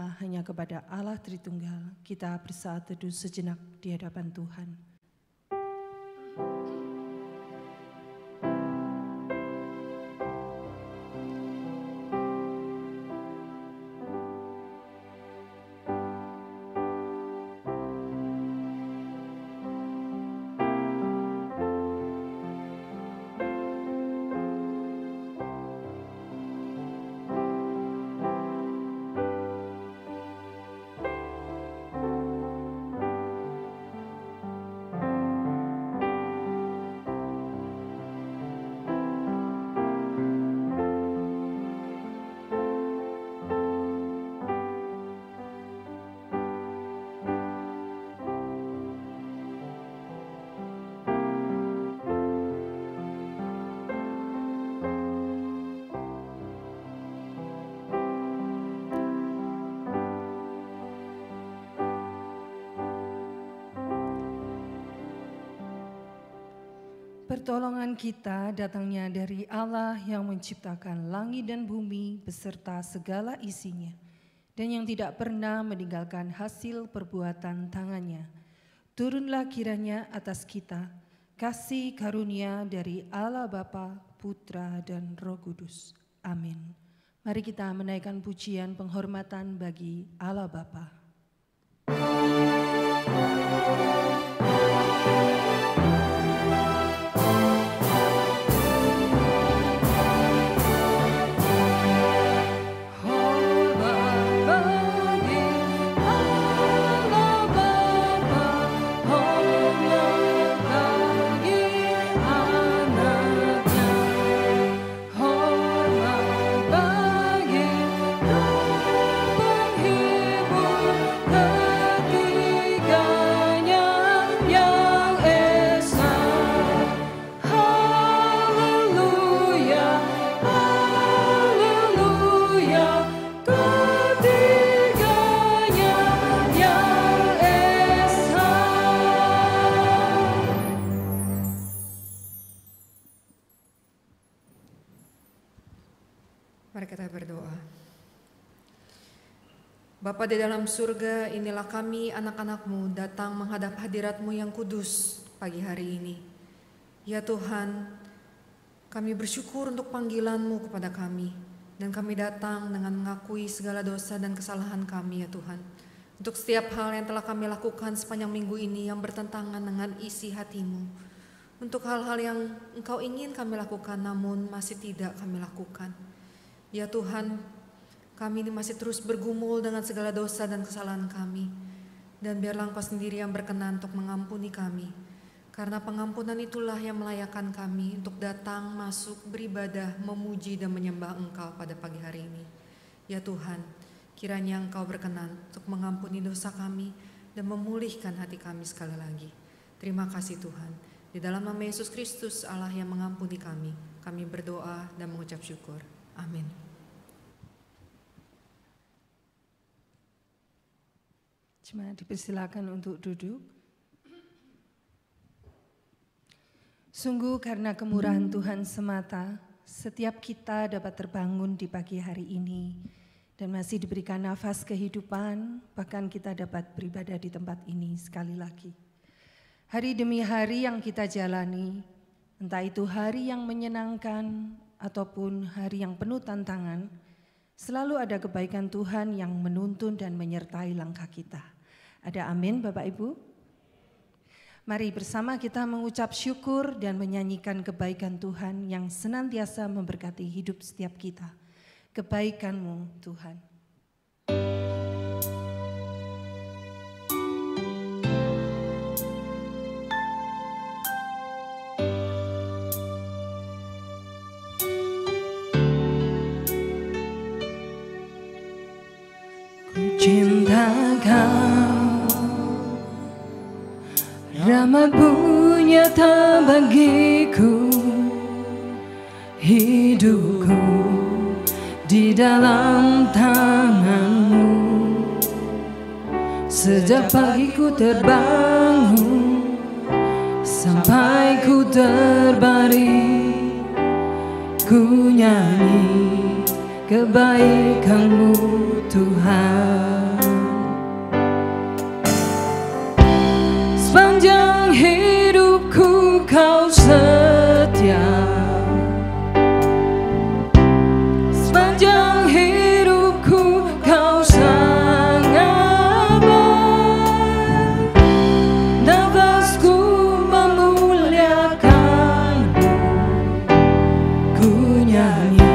kita hanya kepada Allah Tritunggal. Kita bersaat teduh sejenak di hadapan Tuhan. Pertolongan kita datangnya dari Allah yang menciptakan langit dan bumi beserta segala isinya, dan yang tidak pernah meninggalkan hasil perbuatan tangannya. Turunlah kiranya atas kita kasih karunia dari Allah Bapa, Putra, dan Roh Kudus. Amin. Mari kita menaikkan pujian penghormatan bagi Allah Bapa. Bapa di dalam surga, inilah kami anak-anak-Mu datang menghadap hadirat-Mu yang kudus pagi hari ini. Ya Tuhan, kami bersyukur untuk panggilan-Mu kepada kami, dan kami datang dengan mengakui segala dosa dan kesalahan kami ya Tuhan. Untuk setiap hal yang telah kami lakukan sepanjang minggu ini yang bertentangan dengan isi hati-Mu. Untuk hal-hal yang Engkau ingin kami lakukan namun masih tidak kami lakukan. Ya Tuhan, kami ini masih terus bergumul dengan segala dosa dan kesalahan kami. Dan biarlah Engkau sendiri yang berkenan untuk mengampuni kami. Karena pengampunan itulah yang melayakkan kami untuk datang, masuk, beribadah, memuji dan menyembah Engkau pada pagi hari ini. Ya Tuhan, kiranya Engkau berkenan untuk mengampuni dosa kami dan memulihkan hati kami sekali lagi. Terima kasih Tuhan. Di dalam nama Yesus Kristus Allah yang mengampuni kami berdoa dan mengucap syukur. Amin. Jemaat dipersilakan untuk duduk. Sungguh karena kemurahan Tuhan semata, setiap kita dapat terbangun di pagi hari ini dan masih diberikan nafas kehidupan, bahkan kita dapat beribadah di tempat ini sekali lagi. Hari demi hari yang kita jalani, entah itu hari yang menyenangkan ataupun hari yang penuh tantangan, selalu ada kebaikan Tuhan yang menuntun dan menyertai langkah kita. Ada amin Bapak Ibu? Mari bersama kita mengucap syukur dan menyanyikan kebaikan Tuhan yang senantiasa memberkati hidup setiap kita. Kebaikan-Mu Tuhan. Ku cinta Kau, rahmat-Mu nyata bagiku, hidupku di dalam tangan-Mu. Sejak pagi ku terbangun sampai ku terbaring, ku nyanyi kebaikan-Mu Tuhan. Sepanjang hidupku Kau setia, sepanjang hidupku Kau sangat baik. Nafasku memuliakan-Mu, ku nyanyi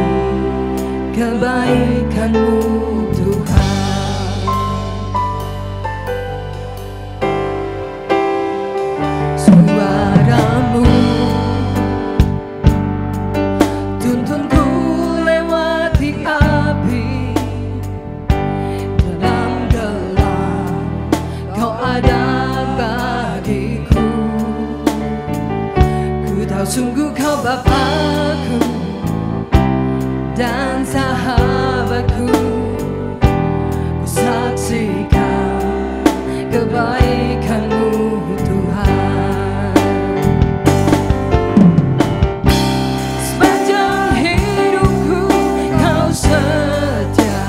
kebaikan-Mu Tuhan. Suara-Mu tuntunku lewati api, dalam gelap Kau ada bagiku. Ku tahu sungguh Kau Bapa-Ku dan sahabatku. Ku saksikan kebaikan-Mu Tuhan. Sepanjang hidupku Kau setia,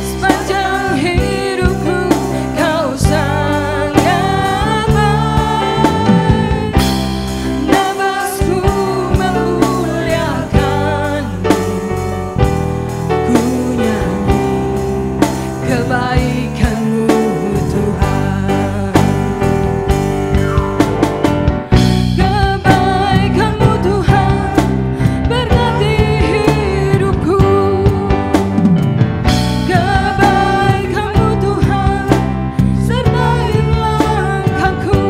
sepanjang hidupku Kau sangat baik. Nafasku memuliakan-Mu, ku nyanyi kebaikan-Mu Tuhan. Kebaikan-Mu Tuhan berkati hidupku. Kebaikan-Mu Tuhan sertai langkahku.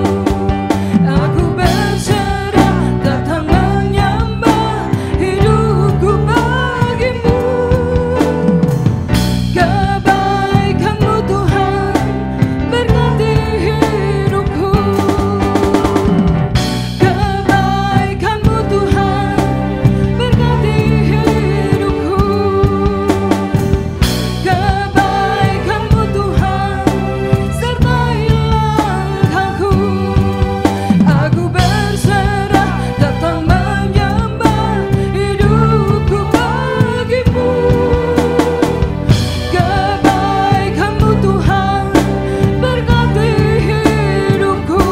Aku berserah datang menyembah hidupku bagi-Mu. Kebaikan-Mu Tuhan berkati hidupku. Kebaikan-Mu Tuhan berkati hidupku. Kebaikan-Mu Tuhan sertai langkahku. Aku berserah datang menyembah hidupku bagi-Mu. Kebaikan-Mu Tuhan berkati hidupku.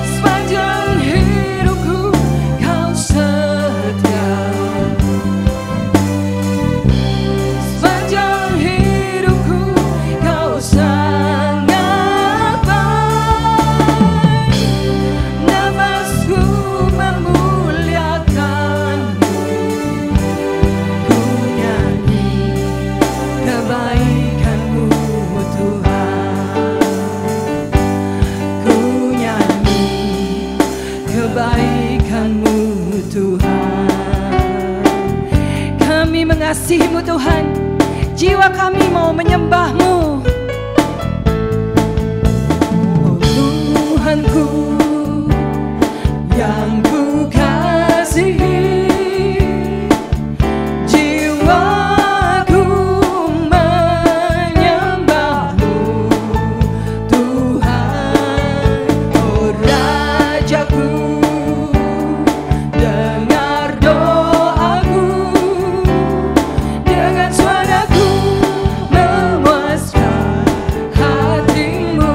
Sepanjang hidupku Kau setia, sepanjang hidupku Kau sangat baik. Nafasku memuliakan-Mu, ku nyanyi kebaikan-Mu Tuhan. Ku nyanyi kebaikan-Mu Tuhan. Kami mengasihi-Mu Tuhan, jiwa kami mau menyembah-Mu. Oh Tuhanku yang ku kasihi, jiwaku menyembah-Mu Tuhan. Oh Rajaku, dengar doaku, dengan suaraku memuaskan hatimu.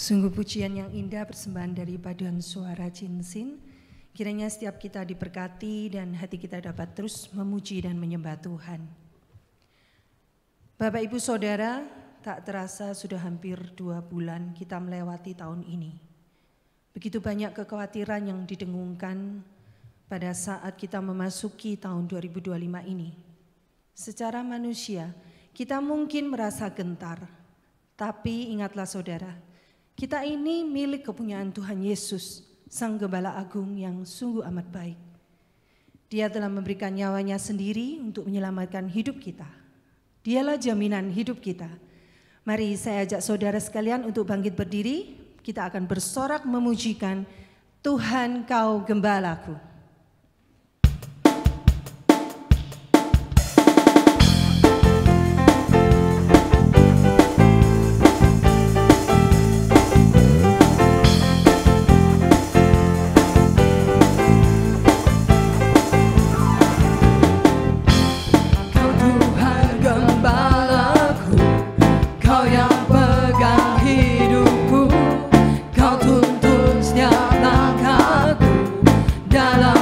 Sungguh pujian yang indah persembahan dari paduan suara Jinsin. Kiranya setiap kita diberkati dan hati kita dapat terus memuji dan menyembah Tuhan. Bapak Ibu Saudara, tak terasa sudah hampir 2 bulan kita melewati tahun ini. Begitu banyak kekhawatiran yang didengungkan pada saat kita memasuki tahun 2025 ini. Secara manusia, kita mungkin merasa gentar, tapi ingatlah saudara, kita ini milik kepunyaan Tuhan Yesus, Sang Gembala Agung yang sungguh amat baik. Dia telah memberikan nyawanya sendiri untuk menyelamatkan hidup kita. Dialah jaminan hidup kita. Mari saya ajak saudara sekalian untuk bangkit berdiri. Kita akan bersorak memujikan Tuhan Kau Gembalaku. Dalam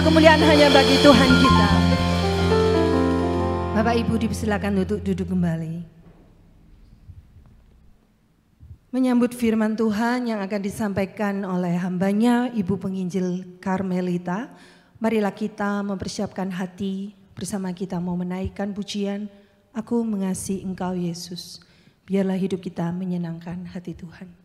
kemuliaan hanya bagi Tuhan kita. Bapak Ibu dipersilakan untuk duduk kembali. Menyambut firman Tuhan yang akan disampaikan oleh hambanya Ibu Penginjil Karmelita, marilah kita mempersiapkan hati bersama kita mau menaikkan pujian, Aku mengasihi Engkau Yesus. Biarlah hidup kita menyenangkan hati Tuhan.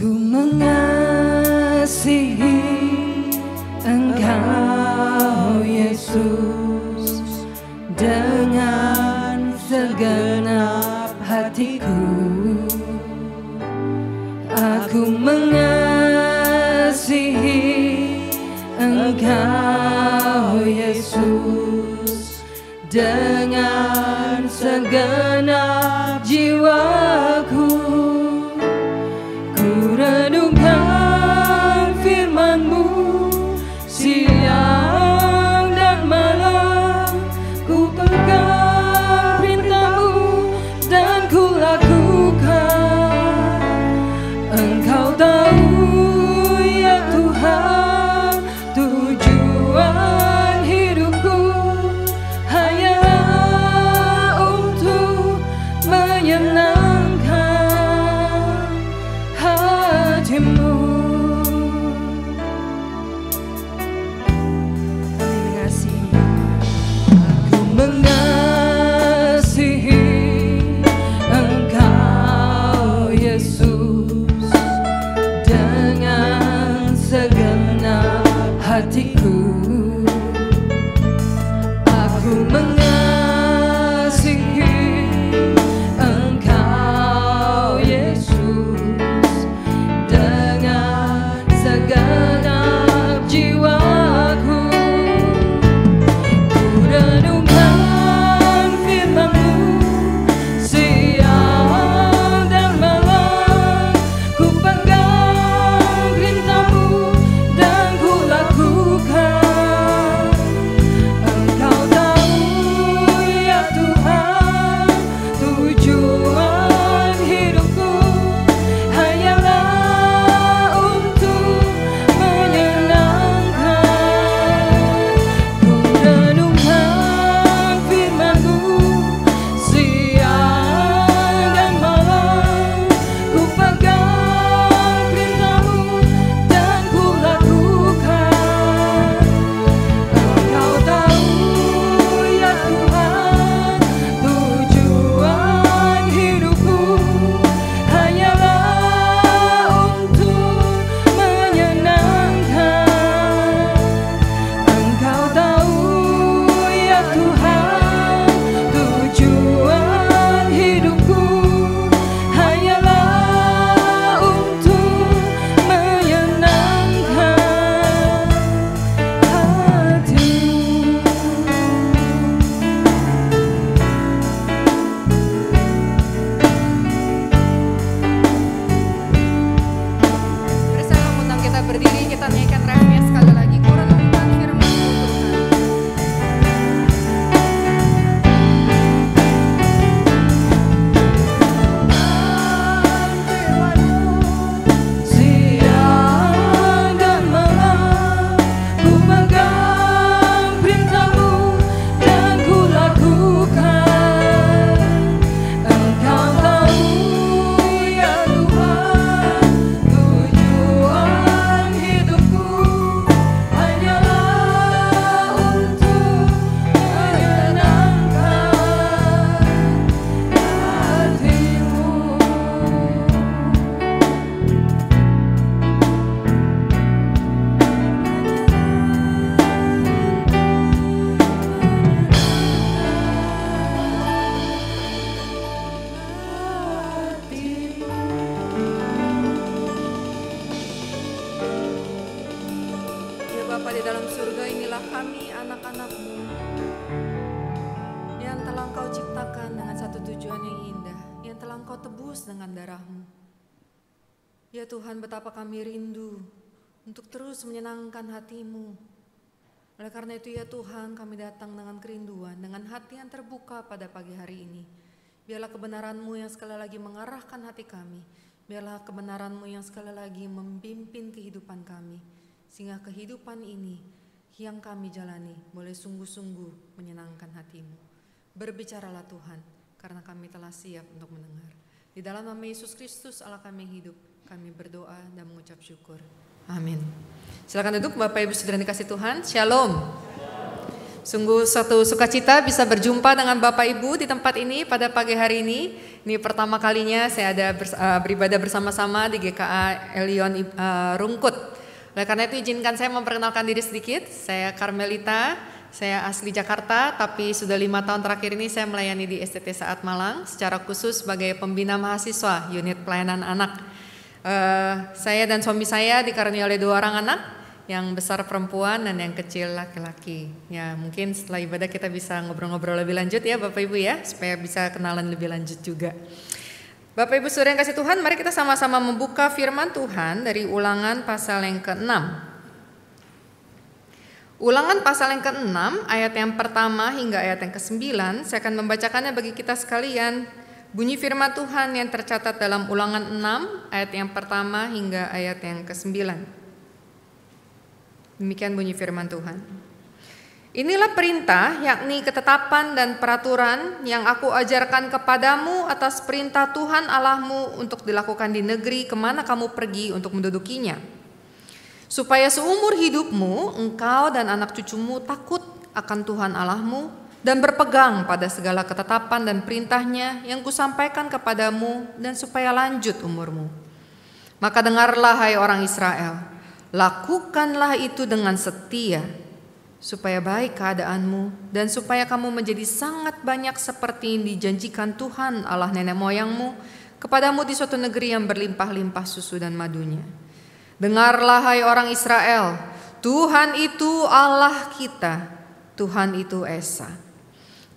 Ku Bapa di dalam surga, inilah kami anak-anak-Mu yang telah Engkau ciptakan dengan satu tujuan yang indah, yang telah Engkau tebus dengan darah-Mu. Ya Tuhan, betapa kami rindu untuk terus menyenangkan hati-Mu. Oleh karena itu ya Tuhan, kami datang dengan kerinduan, dengan hati yang terbuka pada pagi hari ini. Biarlah kebenaran-Mu yang sekali lagi mengarahkan hati kami. Biarlah kebenaran-Mu yang sekali lagi memimpin kehidupan kami. Sehingga kehidupan ini yang kami jalani boleh sungguh-sungguh menyenangkan hati-Mu. Berbicaralah Tuhan, karena kami telah siap untuk mendengar. Di dalam nama Yesus Kristus Allah kami hidup, kami berdoa dan mengucap syukur. Amin. Silakan duduk Bapak Ibu Saudara dikasih Tuhan. Shalom. Sungguh suatu sukacita bisa berjumpa dengan Bapak Ibu di tempat ini pada pagi hari ini. Ini pertama kalinya saya ada beribadah bersama-sama di GKA Elion Rungkut. Oleh karena itu izinkan saya memperkenalkan diri sedikit. Saya Carmelita, saya asli Jakarta, tapi sudah 5 tahun terakhir ini saya melayani di STT Saat Malang secara khusus sebagai pembina mahasiswa unit pelayanan anak. Saya dan suami saya dikaruniai oleh 2 orang anak, yang besar perempuan dan yang kecil laki-laki. Ya mungkin setelah ibadah kita bisa ngobrol-ngobrol lebih lanjut ya Bapak Ibu ya, supaya bisa kenalan lebih lanjut juga. Bapak Ibu Saudara yang kasih Tuhan, mari kita sama-sama membuka firman Tuhan dari Ulangan pasal yang ke-6. Ulangan pasal yang ke-6 ayat yang pertama hingga ayat yang ke-9, saya akan membacakannya bagi kita sekalian. Bunyi firman Tuhan yang tercatat dalam Ulangan 6 ayat yang pertama hingga ayat yang ke-9. Demikian bunyi firman Tuhan. Inilah perintah, yakni ketetapan dan peraturan yang aku ajarkan kepadamu atas perintah Tuhan Allahmu untuk dilakukan di negeri kemana kamu pergi untuk mendudukinya. Supaya seumur hidupmu engkau dan anak cucumu takut akan Tuhan Allahmu dan berpegang pada segala ketetapan dan perintahnya yang kusampaikan kepadamu dan supaya lanjut umurmu. Maka dengarlah hai orang Israel, lakukanlah itu dengan setia, supaya baik keadaanmu dan supaya kamu menjadi sangat banyak seperti yang dijanjikan Tuhan Allah nenek moyangmu kepadamu di suatu negeri yang berlimpah-limpah susu dan madunya. Dengarlah hai orang Israel, Tuhan itu Allah kita, Tuhan itu Esa.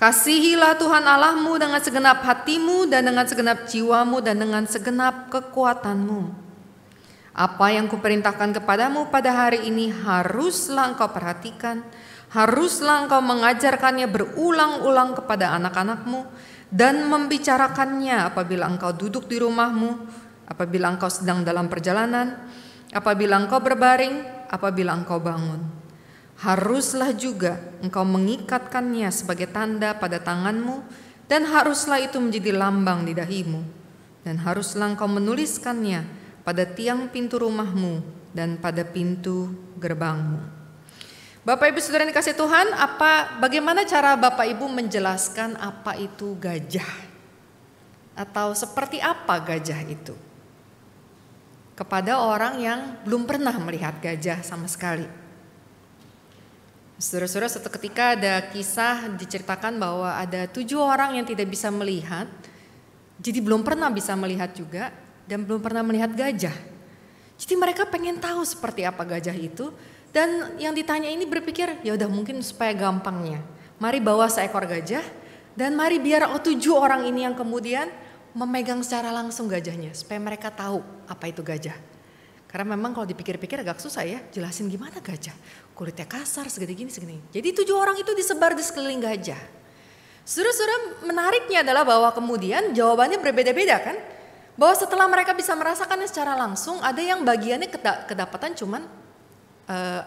Kasihilah Tuhan Allahmu dengan segenap hatimu dan dengan segenap jiwamu dan dengan segenap kekuatanmu. Apa yang kuperintahkan kepadamu pada hari ini haruslah engkau perhatikan, haruslah engkau mengajarkannya berulang-ulang kepada anak-anakmu dan membicarakannya apabila engkau duduk di rumahmu, apabila engkau sedang dalam perjalanan, apabila engkau berbaring, apabila engkau bangun. Haruslah juga engkau mengikatkannya sebagai tanda pada tanganmu dan haruslah itu menjadi lambang di dahimu dan haruslah engkau menuliskannya pada tiang pintu rumahmu dan pada pintu gerbangmu. Bapak Ibu Saudara yang dikasih Tuhan, bagaimana cara Bapak Ibu menjelaskan apa itu gajah? Atau seperti apa gajah itu? Kepada orang yang belum pernah melihat gajah sama sekali. Saudara-saudara, suatu ketika ada kisah diceritakan bahwa ada 7 orang yang tidak bisa melihat, jadi belum pernah bisa melihat juga, dan belum pernah melihat gajah. Jadi mereka pengen tahu seperti apa gajah itu. Dan yang ditanya ini berpikir, ya udah mungkin supaya gampangnya, mari bawa seekor gajah dan mari biar 7 orang ini yang kemudian memegang secara langsung gajahnya supaya mereka tahu apa itu gajah. Karena memang kalau dipikir-pikir agak susah ya, jelasin gimana gajah. Kulitnya kasar segini gini segini. Jadi 7 orang itu disebar di sekeliling gajah. Saudara-saudara, menariknya adalah bahwa kemudian jawabannya berbeda-beda kan? Bahwa setelah mereka bisa merasakannya secara langsung, ada yang bagiannya kedapatan cuman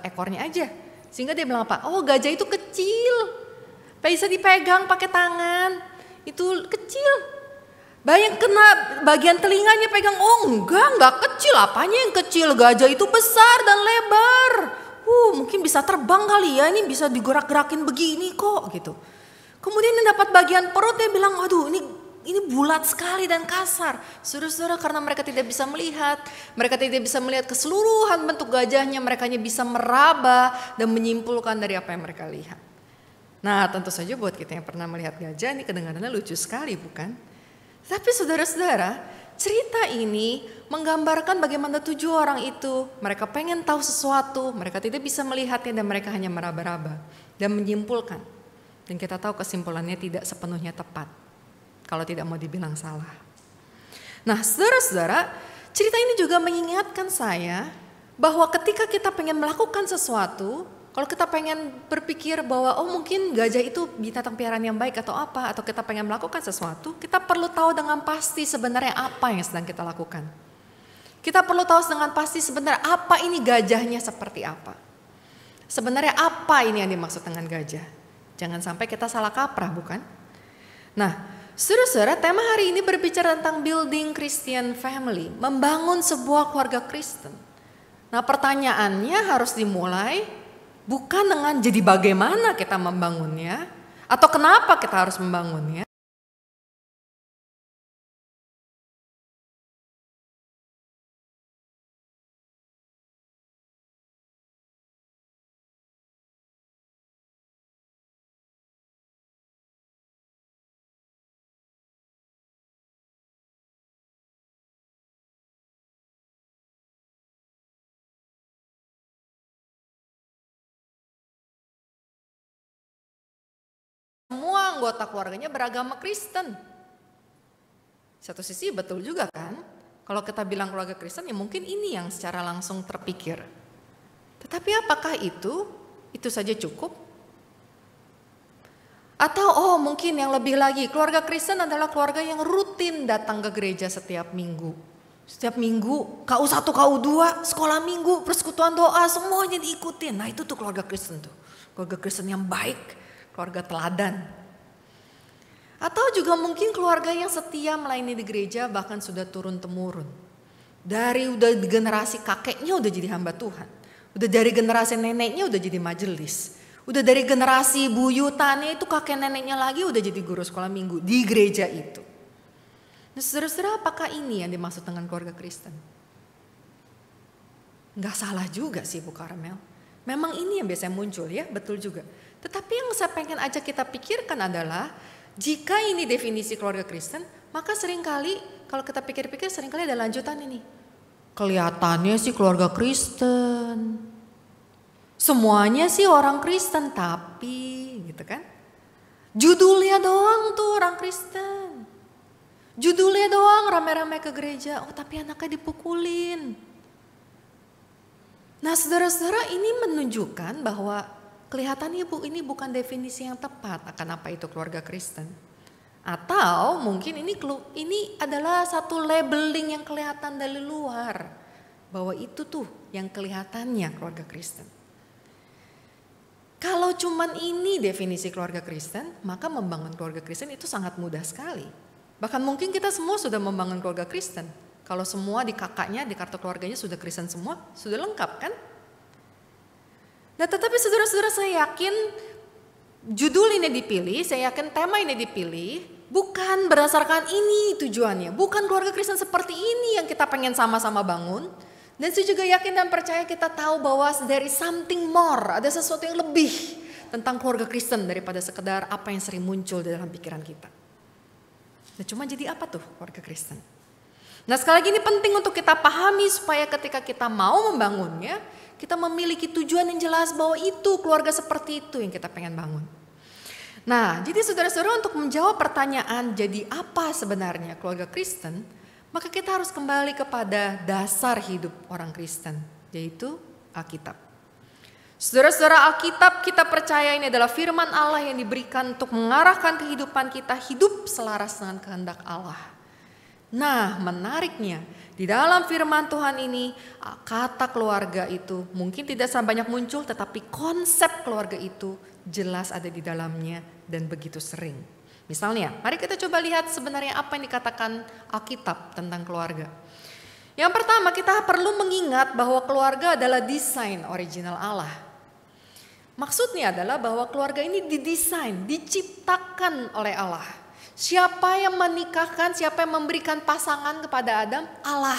ekornya aja. Sehingga dia bilang apa? Oh, gajah itu kecil, bisa dipegang pakai tangan, itu kecil. Yang kena bagian telinganya pegang, oh enggak kecil, apanya yang kecil, gajah itu besar dan lebar. Mungkin bisa terbang kali ya, ini bisa digerak-gerakin begini kok gitu. Kemudian yang dapat bagian perut dia bilang, aduh ini bulat sekali dan kasar. Saudara-saudara, karena mereka tidak bisa melihat, mereka tidak bisa melihat keseluruhan bentuk gajahnya, mereka hanya bisa meraba dan menyimpulkan dari apa yang mereka lihat. Nah, tentu saja buat kita yang pernah melihat gajah, ini kedengarannya lucu sekali bukan? Tapi saudara-saudara, cerita ini menggambarkan bagaimana 7 orang itu, mereka pengen tahu sesuatu, mereka tidak bisa melihatnya dan mereka hanya meraba-raba dan menyimpulkan. Dan kita tahu kesimpulannya tidak sepenuhnya tepat, kalau tidak mau dibilang salah. Nah, saudara-saudara, cerita ini juga mengingatkan saya bahwa ketika kita pengen melakukan sesuatu, kalau kita pengen berpikir bahwa mungkin gajah itu binatang piaraan yang baik atau apa, atau kita pengen melakukan sesuatu, kita perlu tahu dengan pasti sebenarnya apa yang sedang kita lakukan. Kita perlu tahu dengan pasti sebenarnya apa ini gajahnya seperti apa. Sebenarnya apa ini yang dimaksud dengan gajah. Jangan sampai kita salah kaprah, bukan? Nah, saudara-saudara, tema hari ini berbicara tentang building Christian family, membangun sebuah keluarga Kristen. Nah, pertanyaannya harus dimulai bukan dengan jadi bagaimana kita membangunnya atau kenapa kita harus membangunnya. Semua anggota keluarganya beragama Kristen. Satu sisi betul juga kan, kalau kita bilang keluarga Kristen ya mungkin ini yang secara langsung terpikir. Tetapi apakah itu saja cukup? Atau mungkin yang lebih lagi, keluarga Kristen adalah keluarga yang rutin datang ke gereja setiap minggu. Setiap minggu, KU1, KU2, sekolah minggu, persekutuan doa, semuanya diikutin. Nah itu tuh keluarga Kristen tuh, keluarga Kristen yang baik. Keluarga teladan. Atau juga mungkin keluarga yang setia melayani di gereja bahkan sudah turun-temurun. Udah di generasi kakeknya udah jadi hamba Tuhan. Udah dari generasi neneknya udah jadi majelis. Udah dari generasi buyutannya itu kakek neneknya lagi udah jadi guru sekolah minggu di gereja itu. Nah saudara-saudara, apakah ini yang dimaksud dengan keluarga Kristen? Nggak salah juga sih Bu Karmel. Memang ini yang biasanya muncul ya, betul juga. Tetapi yang saya pengen ajak kita pikirkan adalah jika ini definisi keluarga Kristen, maka seringkali kalau kita pikir-pikir seringkali ada lanjutan ini. Kelihatannya sih keluarga Kristen. Semuanya sih orang Kristen, tapi gitu kan. Judulnya doang tuh orang Kristen. Judulnya doang rame-rame ke gereja, tapi anaknya dipukulin. Nah saudara-saudara, ini menunjukkan bahwa kelihatannya ini bukan definisi yang tepat akan apa itu keluarga Kristen. Atau mungkin ini adalah satu labeling yang kelihatan dari luar. Bahwa itu tuh yang kelihatannya keluarga Kristen. Kalau cuman ini definisi keluarga Kristen, maka membangun keluarga Kristen itu sangat mudah sekali. Bahkan mungkin kita semua sudah membangun keluarga Kristen. Kalau semua di kakaknya, di kartu keluarganya sudah Kristen semua, sudah lengkap kan? Nah tetapi saudara-saudara, saya yakin judul ini dipilih, saya yakin tema ini dipilih bukan berdasarkan ini tujuannya. Bukan keluarga Kristen seperti ini yang kita pengen sama-sama bangun. Dan saya juga yakin dan percaya kita tahu bahwa there is something more, ada sesuatu yang lebih tentang keluarga Kristen daripada sekedar apa yang sering muncul di dalam pikiran kita. Nah cuma jadi apa tuh keluarga Kristen? Nah sekali lagi ini penting untuk kita pahami supaya ketika kita mau membangunnya, kita memiliki tujuan yang jelas bahwa itu keluarga seperti itu yang kita pengen bangun. Nah, jadi saudara-saudara, untuk menjawab pertanyaan jadi apa sebenarnya keluarga Kristen, maka kita harus kembali kepada dasar hidup orang Kristen, yaitu Alkitab. Saudara-saudara, Alkitab kita percaya ini adalah firman Allah yang diberikan untuk mengarahkan kehidupan kita hidup selaras dengan kehendak Allah. Nah, menariknya di dalam firman Tuhan ini kata keluarga itu mungkin tidak banyak muncul, tetapi konsep keluarga itu jelas ada di dalamnya dan begitu sering. Misalnya, mari kita coba lihat sebenarnya apa yang dikatakan Alkitab tentang keluarga. Yang pertama, kita perlu mengingat bahwa keluarga adalah desain original Allah. Maksudnya adalah bahwa keluarga ini didesain, diciptakan oleh Allah. Siapa yang menikahkan, siapa yang memberikan pasangan kepada Adam? Allah.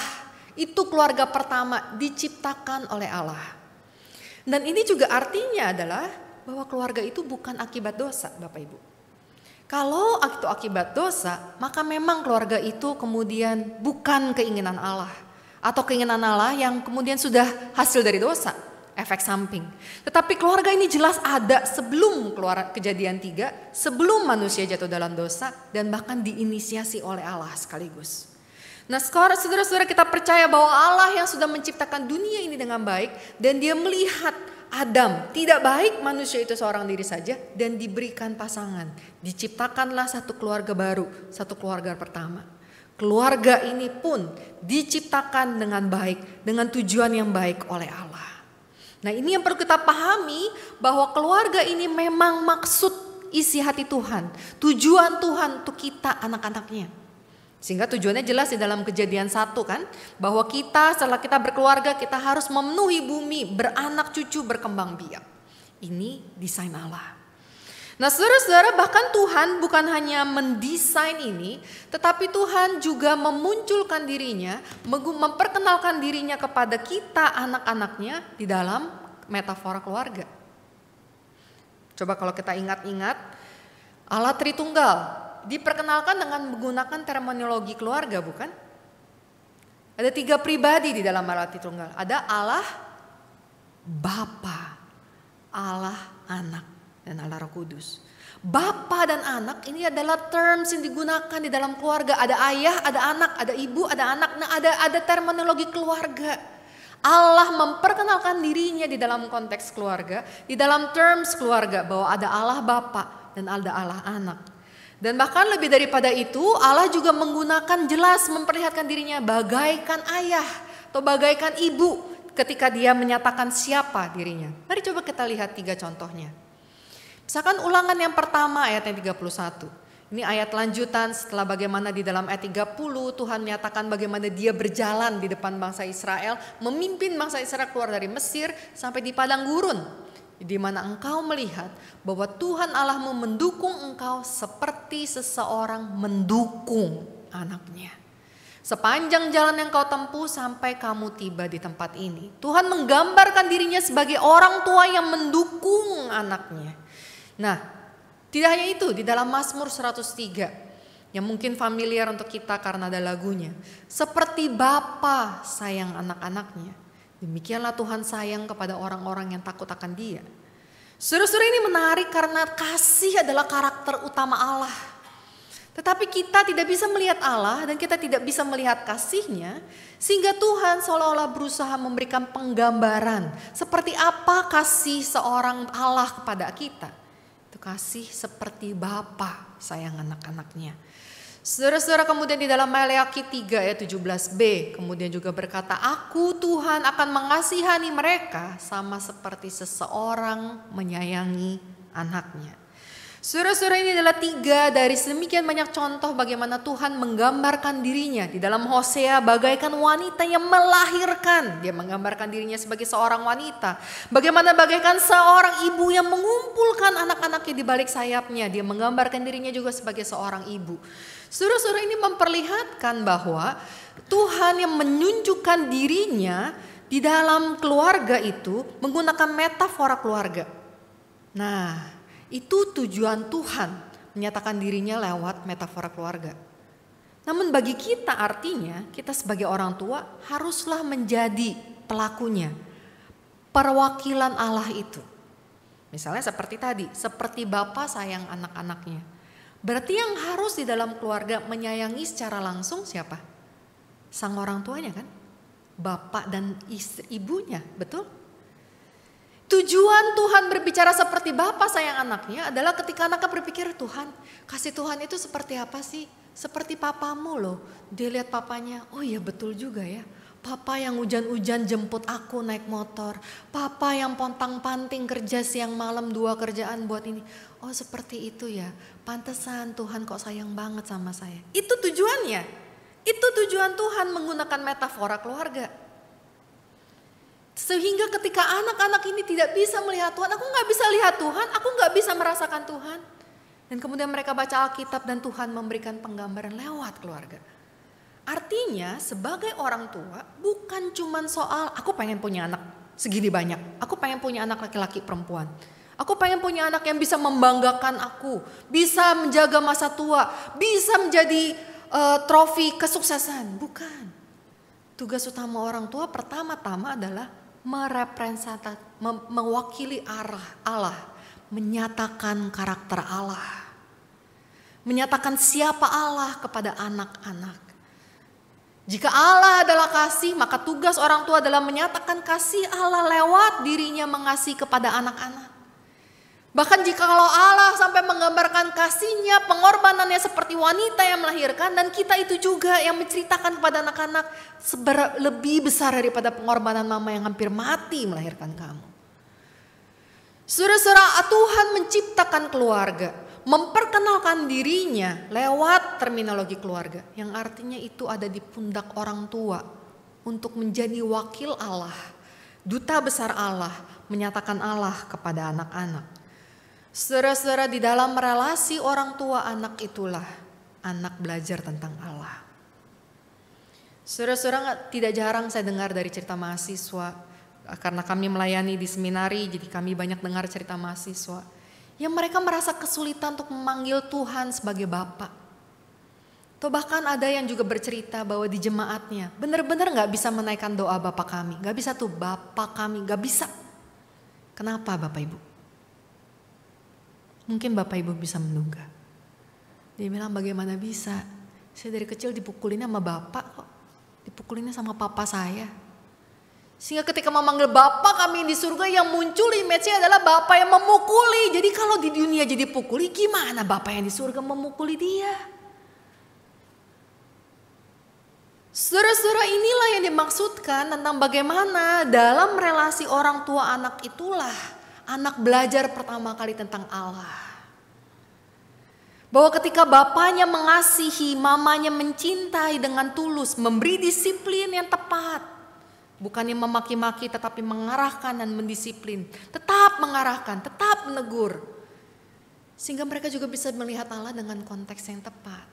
Itu keluarga pertama, diciptakan oleh Allah. Dan ini juga artinya adalah bahwa keluarga itu bukan akibat dosa, Bapak Ibu. Kalau itu akibat dosa, maka memang keluarga itu kemudian bukan keinginan Allah. Atau keinginan Allah yang kemudian sudah hasil dari dosa, efek samping. Tetapi keluarga ini jelas ada sebelum keluar Kejadian 3, sebelum manusia jatuh dalam dosa, dan bahkan diinisiasi oleh Allah sekaligus. Nah saudara-saudara, kita percaya bahwa Allah yang sudah menciptakan dunia ini dengan baik, dan dia melihat Adam tidak baik, manusia itu seorang diri saja, dan diberikan pasangan. Diciptakanlah satu keluarga baru, satu keluarga pertama. Keluarga ini pun diciptakan dengan baik, dengan tujuan yang baik oleh Allah. Nah ini yang perlu kita pahami, bahwa keluarga ini memang maksud isi hati Tuhan. Tujuan Tuhan untuk kita anak-anaknya. Sehingga tujuannya jelas di dalam Kejadian 1 kan, bahwa kita setelah kita berkeluarga, kita harus memenuhi bumi, beranak cucu, berkembang biak. Ini desain Allah. Nah saudara-saudara, bahkan Tuhan bukan hanya mendesain ini, tetapi Tuhan juga memunculkan dirinya, memperkenalkan dirinya kepada kita anak-anaknya di dalam metafora keluarga. Coba kalau kita ingat-ingat, Allah Tritunggal diperkenalkan dengan menggunakan terminologi keluarga, bukan? Ada 3 pribadi di dalam Allah Tritunggal. Ada Allah Bapa, Allah Anak, dan Allah Roh Kudus. Bapa dan anak ini adalah terms yang digunakan di dalam keluarga. Ada ayah, ada anak, ada ibu, ada anak. Nah ada terminologi keluarga. Allah memperkenalkan dirinya di dalam konteks keluarga, di dalam terms keluarga, bahwa ada Allah Bapa dan ada Allah Anak. Dan bahkan lebih daripada itu, Allah juga menggunakan jelas memperlihatkan dirinya bagaikan ayah atau bagaikan ibu ketika dia menyatakan siapa dirinya. Mari coba kita lihat 3 contohnya. Misalkan Ulangan yang pertama ayat yang 31. Ini ayat lanjutan setelah bagaimana di dalam ayat 30 Tuhan menyatakan bagaimana dia berjalan di depan bangsa Israel, memimpin bangsa Israel keluar dari Mesir sampai di padang gurun. Di mana engkau melihat bahwa Tuhan Allahmu mendukung engkau seperti seseorang mendukung anaknya. Sepanjang jalan yang kau tempuh sampai kamu tiba di tempat ini. Tuhan menggambarkan dirinya sebagai orang tua yang mendukung anaknya. Nah, tidak hanya itu, di dalam Mazmur 103 yang mungkin familiar untuk kita karena ada lagunya. Seperti Bapa sayang anak-anaknya, demikianlah Tuhan sayang kepada orang-orang yang takut akan Dia. Saudara-saudara, ini menarik karena kasih adalah karakter utama Allah. Tetapi kita tidak bisa melihat Allah dan kita tidak bisa melihat kasih-Nya, sehingga Tuhan seolah-olah berusaha memberikan penggambaran seperti apa kasih seorang Allah kepada kita. Itu kasih seperti Bapa sayang anak-anaknya. Saudara-saudara, kemudian di dalam Maleakhi 3 ayat 17b kemudian juga berkata, Aku Tuhan akan mengasihani mereka sama seperti seseorang menyayangi anaknya. Saudara-saudara, ini adalah 3 dari sedemikian banyak contoh bagaimana Tuhan menggambarkan dirinya. Di dalam Hosea bagaikan wanita yang melahirkan. Dia menggambarkan dirinya sebagai seorang wanita. Bagaimana bagaikan seorang ibu yang mengumpulkan anak-anaknya di balik sayapnya. Dia menggambarkan dirinya juga sebagai seorang ibu. Saudara-saudara, ini memperlihatkan bahwa Tuhan yang menunjukkan dirinya di dalam keluarga itu menggunakan metafora keluarga. Nah, itu tujuan Tuhan menyatakan dirinya lewat metafora keluarga. Namun bagi kita artinya kita sebagai orang tua haruslah menjadi pelakunya, perwakilan Allah itu. Misalnya seperti tadi, seperti Bapa sayang anak-anaknya. Berarti yang harus di dalam keluarga menyayangi secara langsung siapa? Sang orang tuanya kan? Bapak dan ibunya, betul? Tujuan Tuhan berbicara seperti Bapa sayang anaknya adalah ketika anaknya berpikir, Tuhan, kasih Tuhan itu seperti apa sih? Seperti papamu loh. Dia lihat papanya, oh iya betul juga ya. Papa yang hujan-hujan jemput aku naik motor. Papa yang pontang-panting kerja siang malam 2 kerjaan buat ini. Oh seperti itu ya. Pantesan Tuhan kok sayang banget sama saya. Itu tujuannya. Itu tujuan Tuhan menggunakan metafora keluarga. Sehingga ketika anak-anak ini tidak bisa melihat Tuhan, aku gak bisa lihat Tuhan, aku gak bisa merasakan Tuhan. Dan kemudian mereka baca Alkitab dan Tuhan memberikan penggambaran lewat keluarga. Artinya sebagai orang tua bukan cuma soal aku pengen punya anak segini banyak, aku pengen punya anak laki-laki perempuan. Aku pengen punya anak yang bisa membanggakan aku, bisa menjaga masa tua, bisa menjadi trofi kesuksesan. Bukan. Tugas utama orang tua pertama-tama adalah mewakili arah Allah, menyatakan karakter Allah, menyatakan siapa Allah kepada anak-anak. Jika Allah adalah kasih, maka tugas orang tua adalah menyatakan kasih Allah lewat dirinya mengasihi kepada anak-anak. Bahkan jika kalau Allah sampai menggambarkan kasihnya, pengorbanannya seperti wanita yang melahirkan, dan kita itu juga yang menceritakan kepada anak-anak lebih besar daripada pengorbanan mama yang hampir mati melahirkan kamu. Saudara-saudara, Tuhan menciptakan keluarga, memperkenalkan dirinya lewat terminologi keluarga, yang artinya itu ada di pundak orang tua untuk menjadi wakil Allah, duta besar Allah, menyatakan Allah kepada anak-anak. Saudara-saudara, di dalam relasi orang tua anak itulah anak belajar tentang Allah. Saudara-saudara, tidak jarang saya dengar dari cerita mahasiswa, karena kami melayani di seminari, jadi kami banyak dengar cerita mahasiswa yang mereka merasa kesulitan untuk memanggil Tuhan sebagai Bapa. Atau bahkan ada yang juga bercerita bahwa di jemaatnya benar-benar gak bisa menaikkan doa Bapa kami. Gak bisa tuh Bapa kami, gak bisa. Kenapa Bapak Ibu? Mungkin Bapak Ibu bisa menduga. Dia bilang, bagaimana bisa? Saya dari kecil dipukulinnya sama Bapak kok. Dipukulinnya sama Papa saya. Sehingga ketika memanggil Bapak kami di surga, yang muncul image-nya adalah Bapak yang memukuli. Jadi kalau di dunia jadi pukuli, gimana Bapak yang di surga memukuli dia? Saudara-saudara, inilah yang dimaksudkan tentang bagaimana dalam relasi orang tua anak itulah anak belajar pertama kali tentang Allah. Bahwa ketika bapaknya mengasihi, mamanya mencintai dengan tulus, memberi disiplin yang tepat. Bukannya memaki-maki tetapi mengarahkan dan mendisiplin. Tetap mengarahkan, tetap menegur. Sehingga mereka juga bisa melihat Allah dengan konteks yang tepat.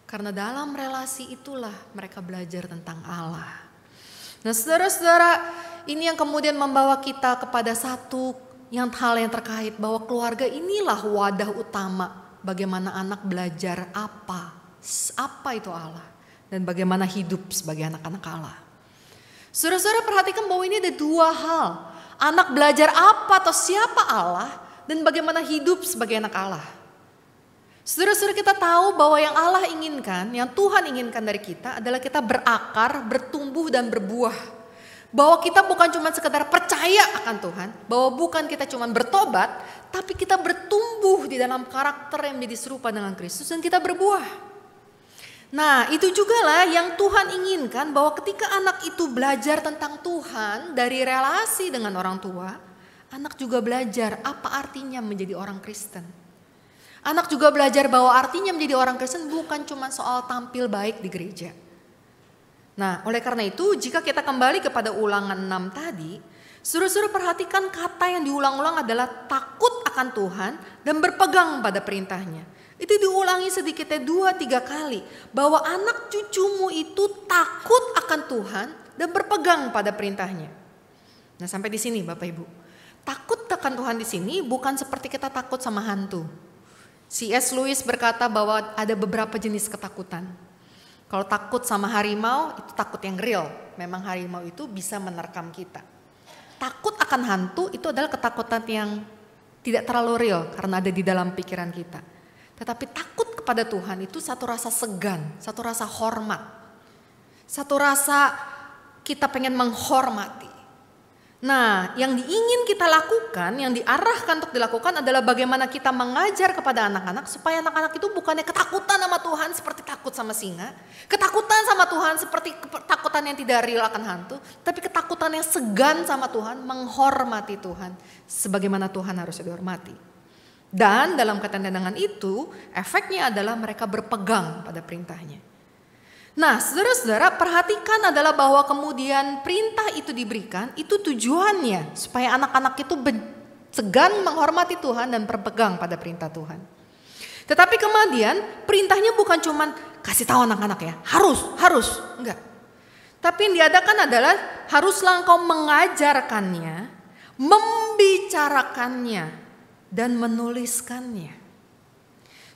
Karena dalam relasi itulah mereka belajar tentang Allah. Nah saudara-saudara, ini yang kemudian membawa kita kepada satu hal yang terkait bahwa keluarga inilah wadah utama bagaimana anak belajar apa itu Allah, dan bagaimana hidup sebagai anak-anak Allah. Saudara-saudara, perhatikan bahwa ini ada dua hal, anak belajar apa atau siapa Allah, dan bagaimana hidup sebagai anak Allah. Saudara-saudara, kita tahu bahwa yang Allah inginkan, yang Tuhan inginkan dari kita adalah kita berakar, bertumbuh dan berbuah. Bahwa kita bukan cuma sekedar percaya akan Tuhan, bahwa bukan kita cuma bertobat, tapi kita bertumbuh di dalam karakter yang menjadi serupa dengan Kristus dan kita berbuah. Nah, itu juga lah yang Tuhan inginkan, bahwa ketika anak itu belajar tentang Tuhan dari relasi dengan orang tua, anak juga belajar apa artinya menjadi orang Kristen. Anak juga belajar bahwa artinya menjadi orang Kristen bukan cuma soal tampil baik di gereja. Nah, oleh karena itu jika kita kembali kepada Ulangan 6 tadi, suruh-suruh perhatikan kata yang diulang-ulang adalah takut akan Tuhan dan berpegang pada perintahnya. Itu diulangi sedikitnya 2-3 kali, bahwa anak cucumu itu takut akan Tuhan dan berpegang pada perintahnya. Nah, sampai di sini Bapak Ibu. Takut akan Tuhan di sini bukan seperti kita takut sama hantu. C.S. Lewis berkata bahwa ada beberapa jenis ketakutan. Kalau takut sama harimau, itu takut yang real. Memang harimau itu bisa menerkam kita. Takut akan hantu itu adalah ketakutan yang tidak terlalu real karena ada di dalam pikiran kita. Tetapi takut kepada Tuhan itu satu rasa segan, satu rasa hormat. Satu rasa kita pengen menghormati. Nah, yang ingin kita lakukan, yang diarahkan untuk dilakukan adalah bagaimana kita mengajar kepada anak-anak supaya anak-anak itu bukannya ketakutan sama Tuhan seperti takut sama singa, ketakutan sama Tuhan seperti ketakutan yang tidak real akan hantu, tapi ketakutan yang segan sama Tuhan, menghormati Tuhan sebagaimana Tuhan harus dihormati. Dan dalam kaitan dengan itu, efeknya adalah mereka berpegang pada perintahnya. Nah, saudara-saudara, perhatikan adalah bahwa kemudian perintah itu diberikan, itu tujuannya supaya anak-anak itu segan menghormati Tuhan dan berpegang pada perintah Tuhan. Tetapi kemudian perintahnya bukan cuma kasih tahu anak-anak ya, harus, enggak. Tapi yang diadakan adalah haruslah engkau mengajarkannya membicarakannya, dan menuliskannya.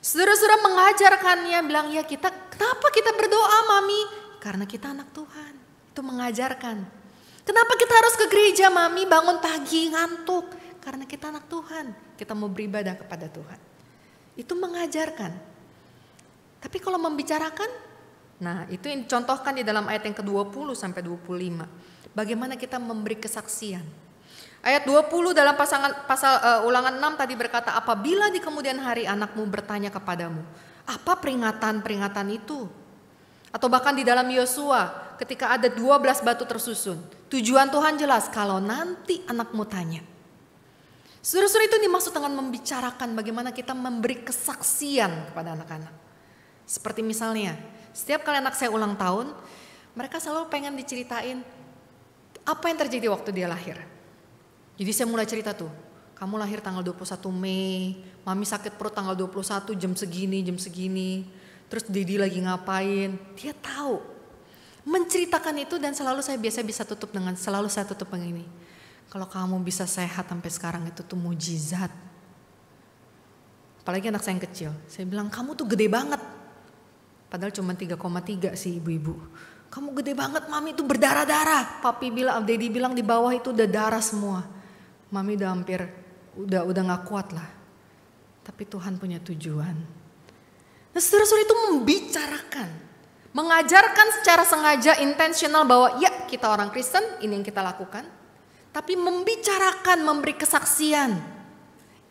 Saudara-saudara mengajarkannya, bilang ya kenapa kita berdoa Mami? Karena kita anak Tuhan, itu mengajarkan. Kenapa kita harus ke gereja Mami, bangun pagi ngantuk? Karena kita anak Tuhan, kita mau beribadah kepada Tuhan. Itu mengajarkan. Tapi kalau membicarakan, nah itu yang dicontohkan di dalam ayat yang ke-20 sampai 25. Bagaimana kita memberi kesaksian. Ayat 20 dalam pasal Ulangan 6 tadi berkata, apabila di kemudian hari anakmu bertanya kepadamu, apa peringatan-peringatan itu? Atau bahkan di dalam Yosua ketika ada 12 batu tersusun. Tujuan Tuhan jelas, kalau nanti anakmu tanya. Saudara-saudara, itu dimaksud dengan membicarakan bagaimana kita memberi kesaksian kepada anak-anak. Seperti misalnya, setiap kali anak saya ulang tahun, mereka selalu pengen diceritain apa yang terjadi waktu dia lahir. Jadi saya mulai cerita tuh, kamu lahir tanggal 21 Mei, Mami sakit perut tanggal 21 jam segini, terus Dedi lagi ngapain, dia tahu. Menceritakan itu dan selalu saya biasa bisa tutup dengan, selalu saya tutup begini. Kalau kamu bisa sehat sampai sekarang itu tuh mujizat. Apalagi anak saya yang kecil, saya bilang kamu tuh gede banget. Padahal cuma 3,3 sih ibu-ibu. Kamu gede banget Mami, itu berdarah-darah. Dedi bilang di bawah itu udah darah semua. Mami udah hampir, udah gak kuat lah. Tapi Tuhan punya tujuan. Nah saudara-saudara, itu membicarakan. Mengajarkan secara sengaja, intensional bahwa ya kita orang Kristen, ini yang kita lakukan. Tapi membicarakan, memberi kesaksian.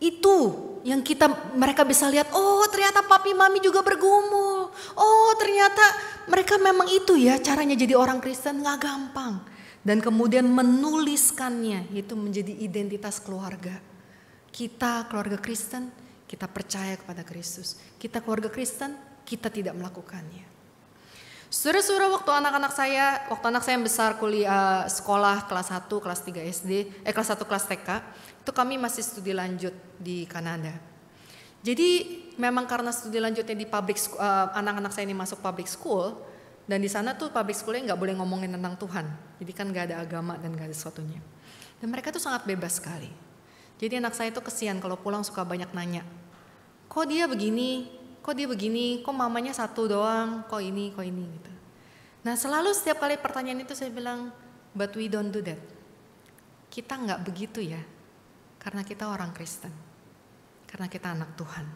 Itu yang mereka bisa lihat, oh ternyata papi mami juga bergumul. Oh ternyata mereka memang itu ya caranya jadi orang Kristen, gak gampang. Dan kemudian menuliskannya, itu menjadi identitas keluarga. Kita keluarga Kristen, kita percaya kepada Kristus. Kita keluarga Kristen, kita tidak melakukannya. Saudara-saudara, waktu anak saya yang besar kuliah sekolah kelas 1, kelas 3 SD, kelas 1 kelas TK, itu kami masih studi lanjut di Kanada. Jadi memang karena studi lanjutnya di public school, anak-anak saya ini masuk public school, dan di sana tuh public schoolnya nggak boleh ngomongin tentang Tuhan. Jadi kan nggak ada agama dan nggak ada sesuatunya. Dan mereka tuh sangat bebas sekali. Jadi anak saya tuh kesian kalau pulang suka banyak nanya. Kok dia begini, kok mamanya satu doang, kok ini gitu. Nah selalu setiap kali pertanyaan itu saya bilang, but we don't do that. Kita nggak begitu ya, karena kita orang Kristen. Karena kita anak Tuhan.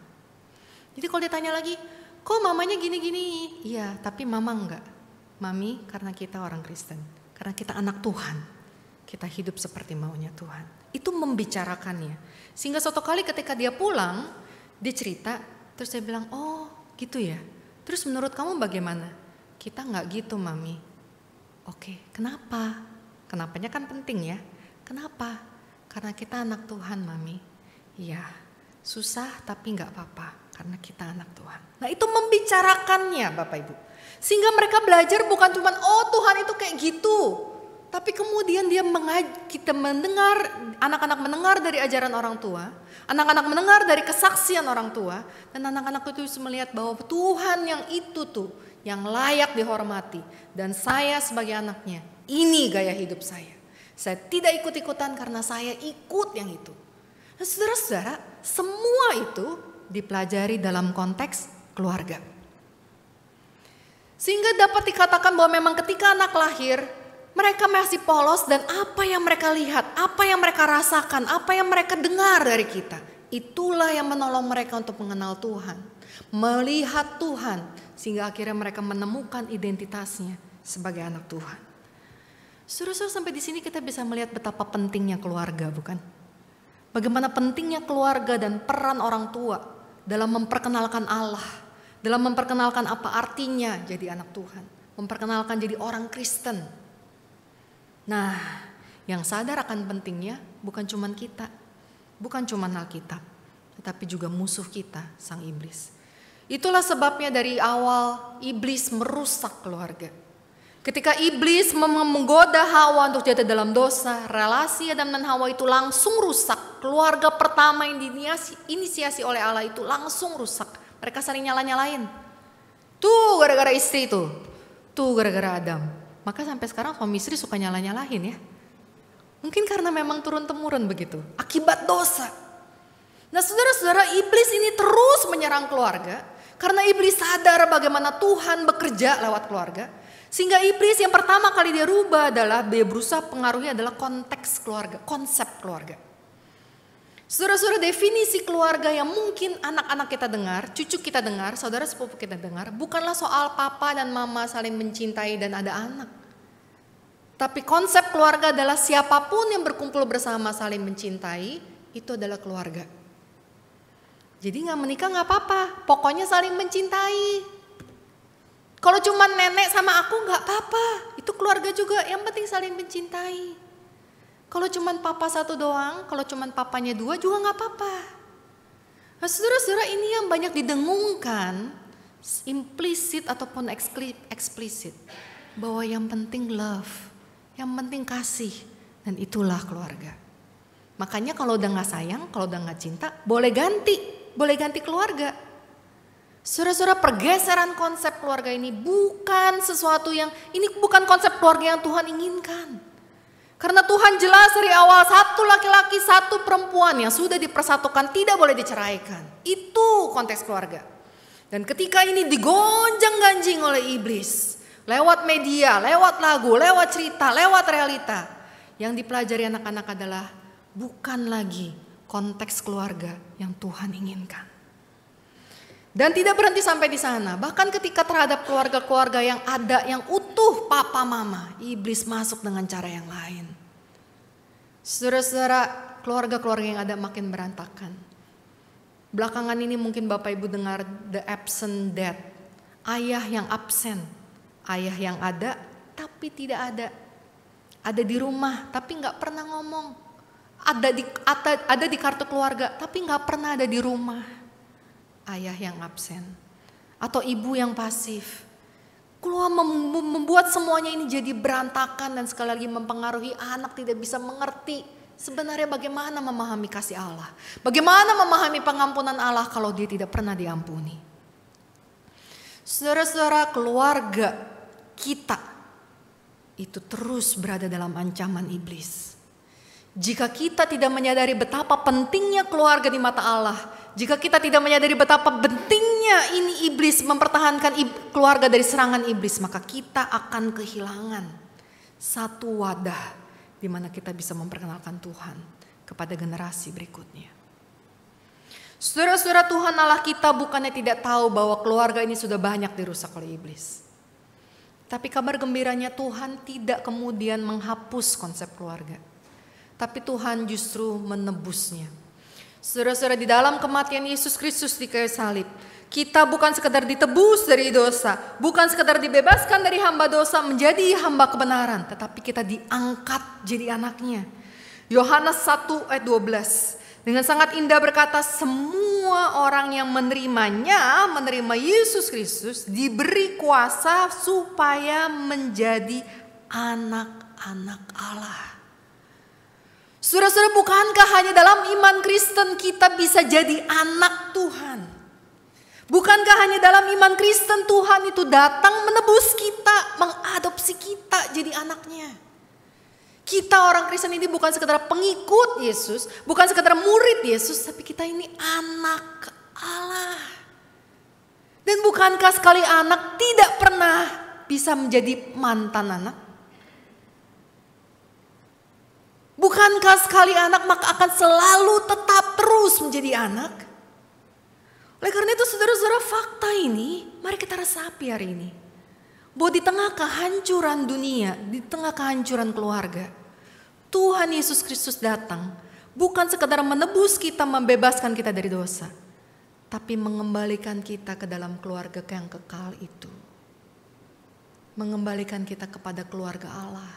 Jadi kalau ditanya lagi, kok mamanya gini-gini? Iya, tapi mama enggak. Mami, karena kita orang Kristen. Karena kita anak Tuhan. Kita hidup seperti maunya Tuhan. Itu membicarakannya. Sehingga suatu kali ketika dia pulang, dia cerita, terus saya bilang, oh gitu ya. Terus menurut kamu bagaimana? Kita enggak gitu Mami. Oke, kenapa? Kenapanya kan penting ya. Kenapa? Karena kita anak Tuhan Mami. Iya, susah tapi enggak apa-apa. Karena kita anak Tuhan. Nah itu membicarakannya Bapak Ibu. Sehingga mereka belajar bukan cuma oh Tuhan itu kayak gitu. Tapi kemudian kita mendengar, anak-anak mendengar dari ajaran orang tua. Anak-anak mendengar dari kesaksian orang tua. Dan anak-anak itu bisa melihat bahwa Tuhan yang itu tuh yang layak dihormati. Dan saya sebagai anaknya, ini gaya hidup saya. Saya tidak ikut-ikutan karena saya ikut yang itu. Nah saudara-saudara, semua itu dipelajari dalam konteks keluarga. Sehingga dapat dikatakan bahwa memang ketika anak lahir, mereka masih polos dan apa yang mereka lihat, apa yang mereka rasakan, apa yang mereka dengar dari kita, itulah yang menolong mereka untuk mengenal Tuhan, melihat Tuhan, sehingga akhirnya mereka menemukan identitasnya sebagai anak Tuhan. Saudara-saudara, sampai di sini kita bisa melihat betapa pentingnya keluarga, bukan? Bagaimana pentingnya keluarga dan peran orang tua dalam memperkenalkan Allah, dalam memperkenalkan apa artinya jadi anak Tuhan, memperkenalkan jadi orang Kristen. Nah, yang sadar akan pentingnya bukan cuma kita, bukan cuma Alkitab, tetapi juga musuh kita, sang iblis. Itulah sebabnya dari awal iblis merusak keluarga. Ketika iblis menggoda Hawa untuk jatuh dalam dosa, relasi Adam dan Hawa itu langsung rusak. Keluarga pertama yang diinisiasi oleh Allah itu langsung rusak. Mereka saling nyala-nyalain. Tuh gara-gara istri tuh gara-gara Adam. Maka sampai sekarang suami istri suka nyala-nyalahin ya. Mungkin karena memang turun-temurun begitu, akibat dosa. Nah saudara-saudara, iblis ini terus menyerang keluarga karena iblis sadar bagaimana Tuhan bekerja lewat keluarga. Sehingga iblis yang pertama kali dia rubah adalah dia berusaha pengaruhi adalah konteks keluarga, konsep keluarga. Saudara-saudara, definisi keluarga yang mungkin anak-anak kita dengar, cucu kita dengar, saudara sepupu kita dengar, bukanlah soal papa dan mama saling mencintai dan ada anak. Tapi konsep keluarga adalah siapapun yang berkumpul bersama saling mencintai, itu adalah keluarga. Jadi gak menikah gak apa-apa, pokoknya saling mencintai. Kalau cuma nenek sama aku gak apa-apa, itu keluarga juga, yang penting saling mencintai. Kalau cuma papa satu doang, kalau cuma papanya dua juga gak apa-apa. Nah saudara-saudara, ini yang banyak didengungkan, implisit ataupun eksplisit. Bahwa yang penting love. Yang penting kasih, dan itulah keluarga. Makanya kalau udah gak sayang, kalau udah gak cinta, boleh ganti keluarga. Saudara-saudara, pergeseran konsep keluarga ini bukan sesuatu yang, ini bukan konsep keluarga yang Tuhan inginkan. Karena Tuhan jelas dari awal, satu laki-laki, satu perempuan yang sudah dipersatukan tidak boleh diceraikan. Itu konteks keluarga. Dan ketika ini digonjang-ganjing oleh iblis, lewat media, lewat lagu, lewat cerita, lewat realita. Yang dipelajari anak-anak adalah bukan lagi konteks keluarga yang Tuhan inginkan. Dan tidak berhenti sampai di sana. Bahkan ketika terhadap keluarga-keluarga yang ada, yang utuh papa mama, iblis masuk dengan cara yang lain. Saudara-saudara, keluarga-keluarga yang ada makin berantakan. Belakangan ini mungkin Bapak Ibu dengar the absent dad. Ayah yang absen. Ayah yang ada tapi tidak ada. Ada di rumah tapi gak pernah ngomong. Ada di kartu keluarga tapi gak pernah ada di rumah. Ayah yang absen. Atau ibu yang pasif. Keluar membuat semuanya ini jadi berantakan dan sekali lagi mempengaruhi anak tidak bisa mengerti sebenarnya bagaimana memahami kasih Allah. Bagaimana memahami pengampunan Allah kalau dia tidak pernah diampuni. Saudara-saudara, keluarga kita itu terus berada dalam ancaman iblis. Jika kita tidak menyadari betapa pentingnya keluarga di mata Allah, jika kita tidak menyadari betapa pentingnya ini iblis mempertahankan keluarga dari serangan iblis, maka kita akan kehilangan satu wadah di mana kita bisa memperkenalkan Tuhan kepada generasi berikutnya. Saudara-saudara, Tuhan Allah kita bukannya tidak tahu bahwa keluarga ini sudah banyak dirusak oleh iblis. Tapi kabar gembiranya Tuhan tidak kemudian menghapus konsep keluarga. Tapi Tuhan justru menebusnya. Saudara-saudara, di dalam kematian Yesus Kristus di kayu salib, kita bukan sekedar ditebus dari dosa, bukan sekedar dibebaskan dari hamba dosa menjadi hamba kebenaran, tetapi kita diangkat jadi anaknya. Yohanes 1 ayat 12 dengan sangat indah berkata, semua orang yang menerima Yesus Kristus diberi kuasa supaya menjadi anak-anak Allah. Saudara-saudara, bukankah hanya dalam iman Kristen kita bisa jadi anak Tuhan? Bukankah hanya dalam iman Kristen Tuhan itu datang menebus kita, mengadopsi kita jadi anaknya? Kita orang Kristen ini bukan sekedar pengikut Yesus, bukan sekedar murid Yesus, tapi kita ini anak Allah. Dan bukankah sekali anak tidak pernah bisa menjadi mantan anak? Bukankah sekali anak maka akan selalu tetap terus menjadi anak? Oleh karena itu saudara-saudara, fakta ini mari kita resapi hari ini. Bahwa di tengah kehancuran dunia, di tengah kehancuran keluarga, Tuhan Yesus Kristus datang bukan sekadar menebus kita, membebaskan kita dari dosa, tapi mengembalikan kita ke dalam keluarga yang kekal itu. Mengembalikan kita kepada keluarga Allah.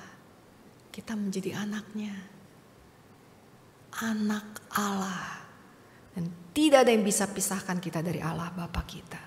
Kita menjadi anaknya. Anak Allah. Dan tidak ada yang bisa pisahkan kita dari Allah Bapa kita.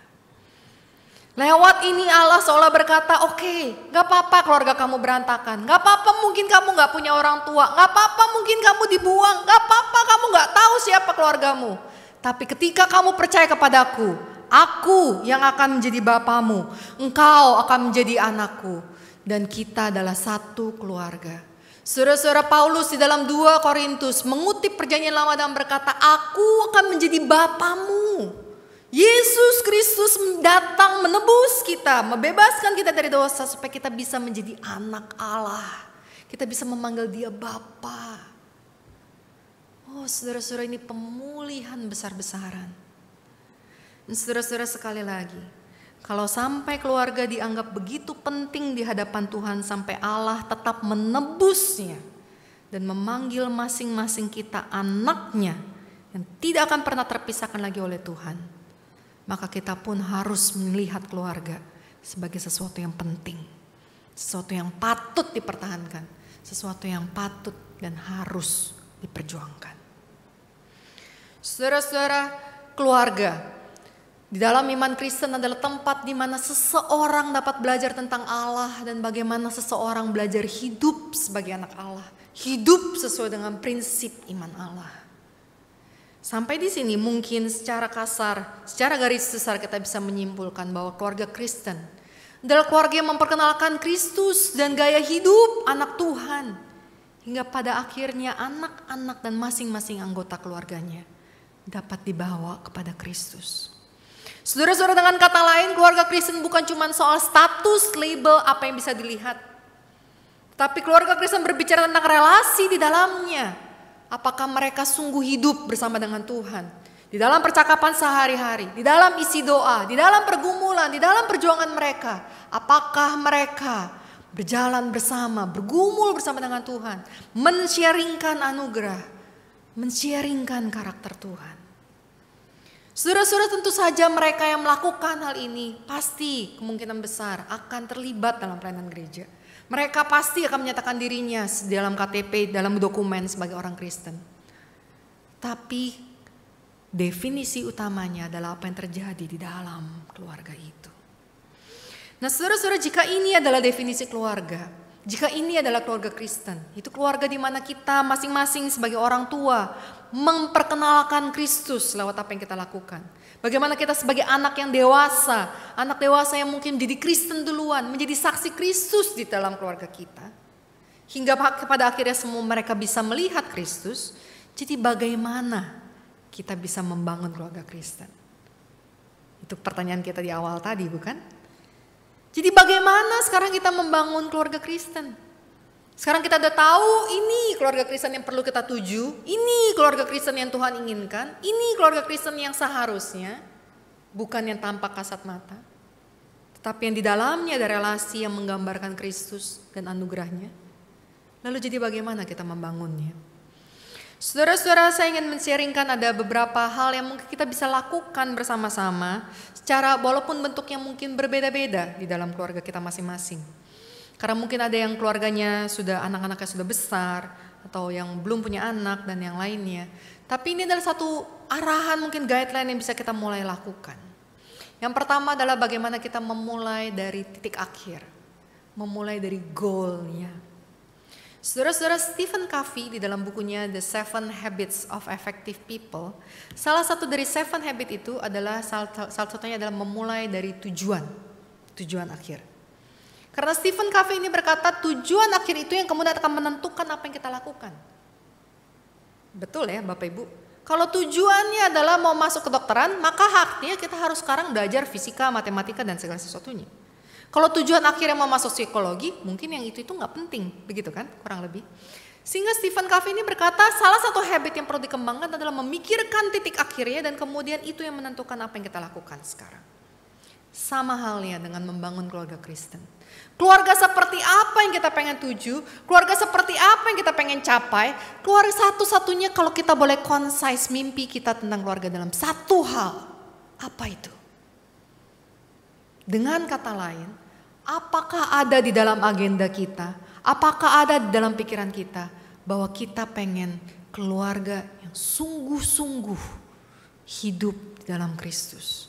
Lewat ini Allah seolah berkata, oke, gak apa-apa keluarga kamu berantakan. Gak apa-apa mungkin kamu gak punya orang tua. Gak apa-apa mungkin kamu dibuang. Gak apa-apa kamu gak tahu siapa keluargamu. Tapi ketika kamu percaya kepadaku, aku yang akan menjadi bapamu. Engkau akan menjadi anakku. Dan kita adalah satu keluarga. Saudara-saudara, Paulus di dalam 2 Korintus mengutip perjanjian lama dan berkata, aku akan menjadi bapamu. Yesus Kristus datang menebus kita, membebaskan kita dari dosa supaya kita bisa menjadi anak Allah. Kita bisa memanggil dia Bapa. Oh saudara-saudara, ini pemulihan besar-besaran. Dan saudara-saudara, sekali lagi, kalau sampai keluarga dianggap begitu penting di hadapan Tuhan sampai Allah tetap menebusnya dan memanggil masing-masing kita anaknya yang tidak akan pernah terpisahkan lagi oleh Tuhan, maka kita pun harus melihat keluarga sebagai sesuatu yang penting, sesuatu yang patut dipertahankan, sesuatu yang patut dan harus diperjuangkan. Saudara-saudara, keluarga di dalam iman Kristen adalah tempat di mana seseorang dapat belajar tentang Allah dan bagaimana seseorang belajar hidup sebagai anak Allah, hidup sesuai dengan prinsip iman Allah. Sampai di sini mungkin secara kasar, secara garis besar kita bisa menyimpulkan bahwa keluarga Kristen adalah keluarga yang memperkenalkan Kristus dan gaya hidup anak Tuhan, hingga pada akhirnya anak-anak dan masing-masing anggota keluarganya dapat dibawa kepada Kristus. Saudara-saudara, dengan kata lain, keluarga Kristen bukan cuma soal status, label, apa yang bisa dilihat. Tapi keluarga Kristen berbicara tentang relasi di dalamnya. Apakah mereka sungguh hidup bersama dengan Tuhan? Di dalam percakapan sehari-hari, di dalam isi doa, di dalam pergumulan, di dalam perjuangan mereka. Apakah mereka berjalan bersama, bergumul bersama dengan Tuhan, men-sharingkan anugerah, men-sharingkan karakter Tuhan. Saudara-saudara, tentu saja mereka yang melakukan hal ini pasti kemungkinan besar akan terlibat dalam pelayanan gereja. Mereka pasti akan menyatakan dirinya dalam KTP, dalam dokumen sebagai orang Kristen. Tapi definisi utamanya adalah apa yang terjadi di dalam keluarga itu. Nah saudara-saudara, jika ini adalah definisi keluarga, jika ini adalah keluarga Kristen, itu keluarga di mana kita masing-masing sebagai orang tua memperkenalkan Kristus lewat apa yang kita lakukan. Bagaimana kita sebagai anak yang dewasa, anak dewasa yang mungkin menjadi Kristen duluan, menjadi saksi Kristus di dalam keluarga kita. Hingga pada akhirnya semua mereka bisa melihat Kristus. Jadi bagaimana kita bisa membangun keluarga Kristen? Itu pertanyaan kita di awal tadi, bukan? Jadi bagaimana sekarang kita membangun keluarga Kristen? Sekarang kita udah tahu ini keluarga Kristen yang perlu kita tuju, ini keluarga Kristen yang Tuhan inginkan, ini keluarga Kristen yang seharusnya, bukan yang tampak kasat mata, tetapi yang di dalamnya ada relasi yang menggambarkan Kristus dan anugerahnya. Lalu jadi bagaimana kita membangunnya? Saudara-saudara, saya ingin men-sharingkan ada beberapa hal yang mungkin kita bisa lakukan bersama-sama secara walaupun bentuknya mungkin berbeda-beda di dalam keluarga kita masing-masing. Karena mungkin ada yang keluarganya sudah anak-anaknya sudah besar atau yang belum punya anak dan yang lainnya. Tapi ini adalah satu arahan mungkin guideline yang bisa kita mulai lakukan. Yang pertama adalah bagaimana kita memulai dari titik akhir. Memulai dari goalnya. Saudara-saudara, Stephen Covey di dalam bukunya The 7 Habits of Effective People, salah satu dari 7 habit itu adalah salah satunya adalah memulai dari tujuan akhir. Karena Stephen Covey ini berkata tujuan akhir itu yang kemudian akan menentukan apa yang kita lakukan. Betul ya Bapak Ibu? Kalau tujuannya adalah mau masuk kedokteran, maka haknya kita harus sekarang belajar fisika, matematika dan segala sesuatunya. Kalau tujuan akhirnya mau masuk psikologi, mungkin yang itu gak penting, begitu kan kurang lebih. Sehingga Stephen Covey ini berkata salah satu habit yang perlu dikembangkan adalah memikirkan titik akhirnya dan kemudian itu yang menentukan apa yang kita lakukan sekarang. Sama halnya dengan membangun keluarga Kristen. Keluarga seperti apa yang kita pengen tuju, keluarga seperti apa yang kita pengen capai, keluarga satu-satunya kalau kita boleh concise mimpi kita tentang keluarga dalam satu hal. Apa itu? Dengan kata lain, apakah ada di dalam agenda kita, apakah ada di dalam pikiran kita bahwa kita pengen keluarga yang sungguh-sungguh hidup di dalam Kristus?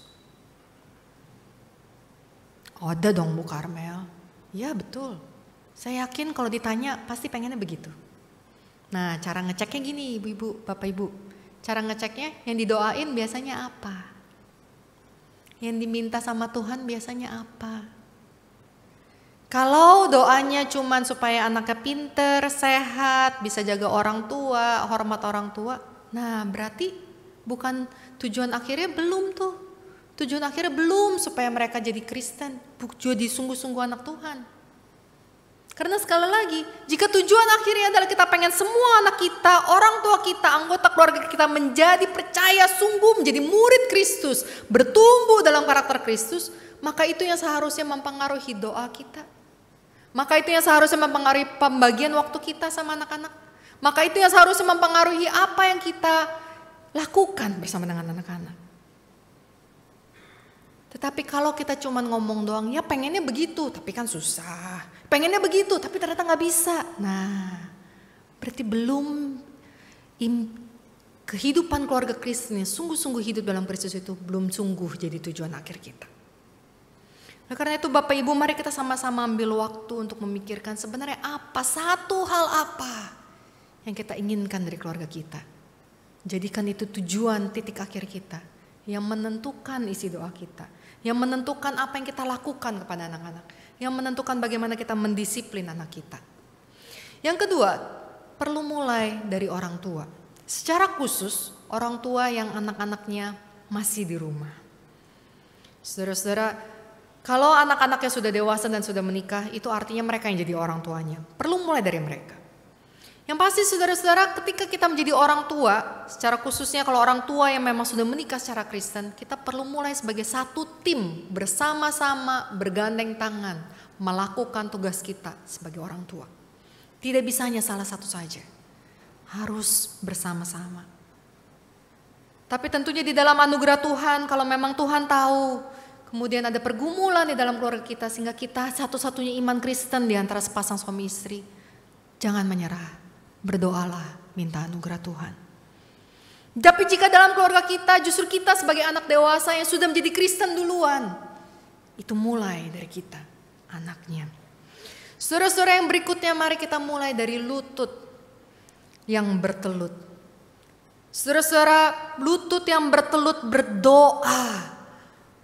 Oh, ada dong Bu Karmel. Ya betul, saya yakin kalau ditanya pasti pengennya begitu. Nah cara ngeceknya gini ibu-ibu, bapak ibu. Cara ngeceknya yang didoain biasanya apa? Yang diminta sama Tuhan biasanya apa? Kalau doanya cuman supaya anaknya pinter, sehat, bisa jaga orang tua, hormat orang tua, nah berarti bukan tujuan akhirnya belum tuh. Tujuan akhirnya belum supaya mereka jadi Kristen, jadi sungguh-sungguh anak Tuhan. Karena sekali lagi, jika tujuan akhirnya adalah kita pengen semua anak kita, orang tua kita, anggota keluarga kita menjadi percaya sungguh, menjadi murid Kristus, bertumbuh dalam karakter Kristus, maka itu yang seharusnya mempengaruhi doa kita. Maka itu yang seharusnya mempengaruhi pembagian waktu kita sama anak-anak. Maka itu yang seharusnya mempengaruhi apa yang kita lakukan bersama dengan anak-anak. Tetapi kalau kita cuma ngomong doang, ya pengennya begitu, tapi kan susah. Pengennya begitu, tapi ternyata gak bisa. Nah, berarti belum kehidupan keluarga Kristen yang sungguh-sungguh hidup dalam Kristus itu belum sungguh jadi tujuan akhir kita. Nah, karena itu Bapak Ibu, mari kita sama-sama ambil waktu untuk memikirkan sebenarnya apa, satu hal apa yang kita inginkan dari keluarga kita. Jadikan itu tujuan titik akhir kita yang menentukan isi doa kita, yang menentukan apa yang kita lakukan kepada anak-anak, yang menentukan bagaimana kita mendisiplin anak kita. Yang kedua, perlu mulai dari orang tua. Secara khusus, orang tua yang anak-anaknya masih di rumah. Saudara-saudara, kalau anak-anaknya sudah dewasa dan sudah menikah, itu artinya mereka yang jadi orang tuanya. Perlu mulai dari mereka. Yang pasti saudara-saudara, ketika kita menjadi orang tua, secara khususnya kalau orang tua yang memang sudah menikah secara Kristen, kita perlu mulai sebagai satu tim, bersama-sama, bergandeng tangan, melakukan tugas kita sebagai orang tua. Tidak bisa hanya salah satu saja, harus bersama-sama. Tapi tentunya di dalam anugerah Tuhan, kalau memang Tuhan tahu, kemudian ada pergumulan di dalam keluarga kita, sehingga kita satu-satunya iman Kristen di antara sepasang suami istri, jangan menyerah. Berdoalah, minta anugerah Tuhan. Tapi jika dalam keluarga kita, justru kita sebagai anak dewasa yang sudah menjadi Kristen duluan, itu mulai dari kita, anaknya. Saudara-saudara, yang berikutnya mari kita mulai dari lutut yang bertelut. Saudara-saudara, lutut yang bertelut berdoa.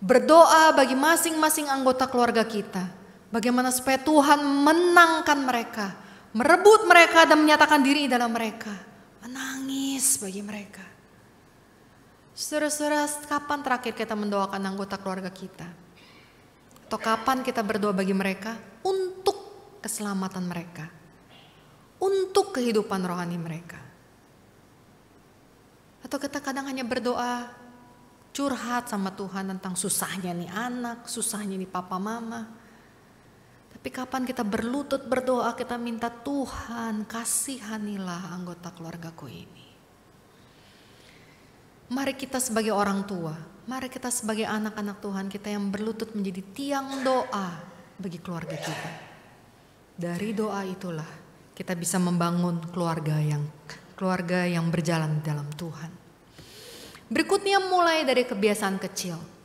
Berdoa bagi masing-masing anggota keluarga kita. Bagaimana supaya Tuhan menangkan mereka, merebut mereka dan menyatakan diri dalam mereka. Menangis bagi mereka. Saudara-saudara, kapan terakhir kita mendoakan anggota keluarga kita? Atau kapan kita berdoa bagi mereka untuk keselamatan mereka? Untuk kehidupan rohani mereka? Atau kita kadang hanya berdoa, curhat sama Tuhan tentang susahnya nih anak, susahnya nih papa mama. Tapi kapan kita berlutut berdoa, kita minta Tuhan kasihanilah anggota keluargaku ini. Mari kita sebagai orang tua, mari kita sebagai anak-anak Tuhan, kita yang berlutut menjadi tiang doa bagi keluarga kita. Dari doa itulah kita bisa membangun keluarga yang berjalan dalam Tuhan. Berikutnya mulai dari kebiasaan kecil.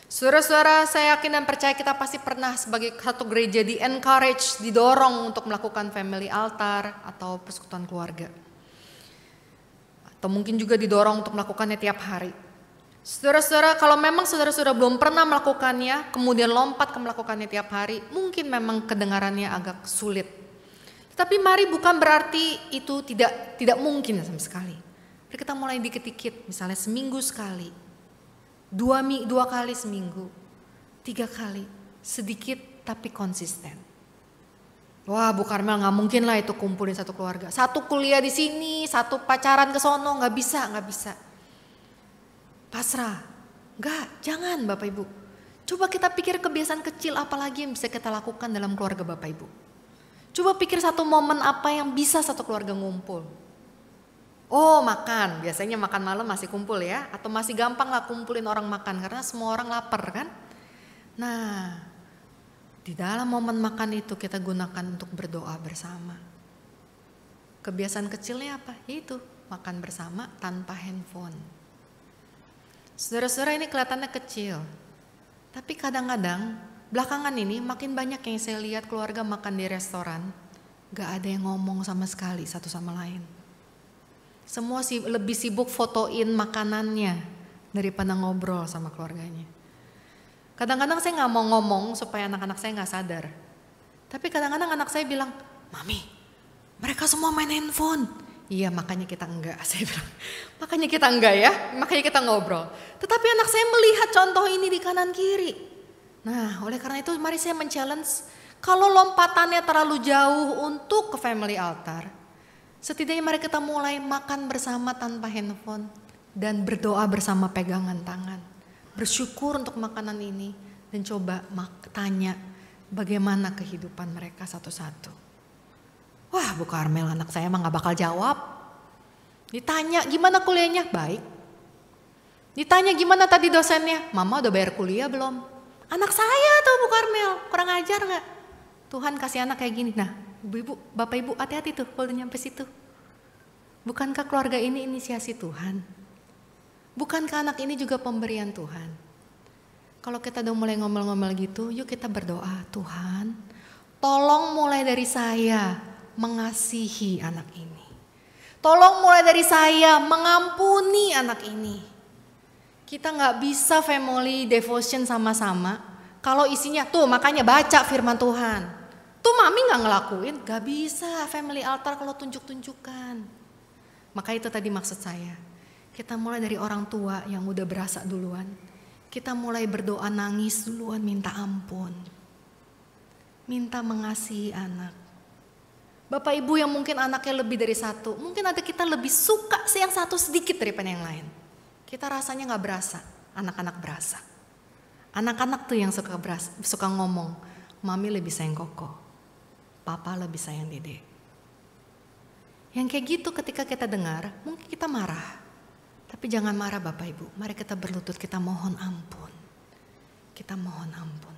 Saudara-saudara, saya yakin dan percaya kita pasti pernah sebagai satu gereja di-encourage, didorong untuk melakukan family altar atau persekutuan keluarga. Atau mungkin juga didorong untuk melakukannya tiap hari. Saudara-saudara, kalau memang saudara-saudara belum pernah melakukannya, kemudian lompat ke melakukannya tiap hari, mungkin memang kedengarannya agak sulit. Tetapi mari bukan berarti itu tidak mungkin sama sekali. Mari kita mulai dikit-dikit, misalnya seminggu sekali. Dua kali seminggu, 3 kali, sedikit tapi konsisten. Wah, Bu Karmel nggak mungkin lah itu kumpulin satu keluarga. Satu kuliah di sini, satu pacaran ke sono, nggak bisa. Pasrah, jangan Bapak Ibu. Coba kita pikir kebiasaan kecil apalagi yang bisa kita lakukan dalam keluarga Bapak Ibu. Coba pikir satu momen apa yang bisa satu keluarga ngumpul. Oh, makan, biasanya makan malam masih kumpul ya, atau masih gampang lah kumpulin orang makan karena semua orang lapar kan. Nah, di dalam momen makan itu kita gunakan untuk berdoa bersama. Kebiasaan kecilnya apa? Itu makan bersama tanpa handphone. Saudara-saudara, ini kelihatannya kecil, tapi kadang-kadang belakangan ini makin banyak yang saya lihat keluarga makan di restoran, gak ada yang ngomong sama sekali satu sama lain. Semua lebih sibuk fotoin makanannya daripada ngobrol sama keluarganya. Kadang-kadang saya gak mau ngomong supaya anak-anak saya gak sadar. Tapi kadang-kadang anak saya bilang, Mami, mereka semua main handphone. Iya, makanya kita enggak, saya bilang. Makanya kita enggak ya, makanya kita ngobrol. Tetapi anak saya melihat contoh ini di kanan kiri. Nah, oleh karena itu mari saya men-challenge, kalau lompatannya terlalu jauh untuk ke family altar, setidaknya mari kita mulai makan bersama tanpa handphone dan berdoa bersama pegangan tangan. Bersyukur untuk makanan ini dan coba tanya bagaimana kehidupan mereka satu-satu. Wah, Bu Karmel, anak saya emang gak bakal jawab. Ditanya gimana kuliahnya? Baik. Ditanya gimana tadi dosennya? Mama udah bayar kuliah belum? Anak saya tuh Bu Karmel, kurang ajar gak? Tuhan kasih anak kayak gini. Nah, ibu-ibu, bapak ibu hati-hati tuh kalau udah nyampe situ. Bukankah keluarga ini inisiasi Tuhan? Bukankah anak ini juga pemberian Tuhan? Kalau kita udah mulai ngomel-ngomel gitu, yuk kita berdoa. Tuhan, tolong mulai dari saya mengasihi anak ini. Tolong mulai dari saya mengampuni anak ini. Kita gak bisa family devotion sama-sama kalau isinya tuh makanya baca firman Tuhan. Tuh mami gak ngelakuin, gak bisa family altar kalau tunjuk-tunjukkan. Maka itu tadi maksud saya. Kita mulai dari orang tua yang udah berasa duluan. Kita mulai berdoa nangis duluan, minta ampun. Minta mengasihi anak. Bapak ibu yang mungkin anaknya lebih dari satu, mungkin ada kita lebih suka sih yang satu sedikit daripada yang lain. Kita rasanya gak berasa, anak-anak berasa. Anak-anak tuh yang suka ngomong, mami lebih sayang koko, papa lebih sayang dede. Yang kayak gitu ketika kita dengar, mungkin kita marah. Tapi jangan marah Bapak Ibu, mari kita berlutut, kita mohon ampun. Kita mohon ampun.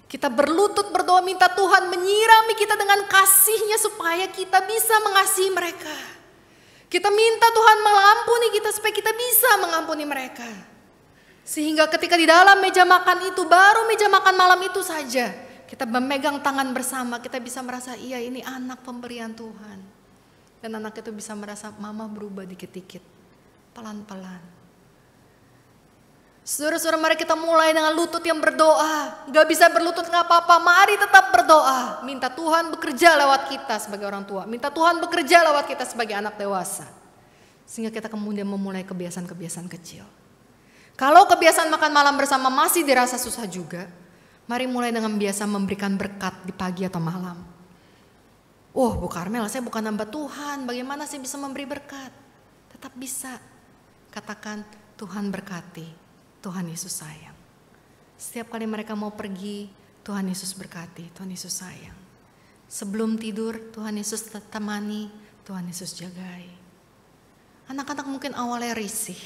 Kita berlutut berdoa minta Tuhan menyirami kita dengan kasih-Nya supaya kita bisa mengasihi mereka. Kita minta Tuhan mengampuni kita supaya kita bisa mengampuni mereka. Sehingga ketika di dalam meja makan itu, baru meja makan malam itu saja, kita memegang tangan bersama, kita bisa merasa iya ini anak pemberian Tuhan. Dan anak itu bisa merasa mama berubah dikit-dikit, pelan-pelan. Saudara-saudara, mari kita mulai dengan lutut yang berdoa. Gak bisa berlutut gak apa-apa, mari tetap berdoa. Minta Tuhan bekerja lewat kita sebagai orang tua. Minta Tuhan bekerja lewat kita sebagai anak dewasa. Sehingga kita kemudian memulai kebiasaan-kebiasaan kecil. Kalau kebiasaan makan malam bersama masih dirasa susah juga, mari mulai dengan biasa memberikan berkat di pagi atau malam. Oh Bu Karmel, saya bukan hamba Tuhan, bagaimana saya bisa memberi berkat? Tetap bisa. Katakan Tuhan berkati. Tuhan Yesus sayang. Setiap kali mereka mau pergi, Tuhan Yesus berkati, Tuhan Yesus sayang. Sebelum tidur, Tuhan Yesus temani, Tuhan Yesus jagai. Anak-anak mungkin awalnya risih,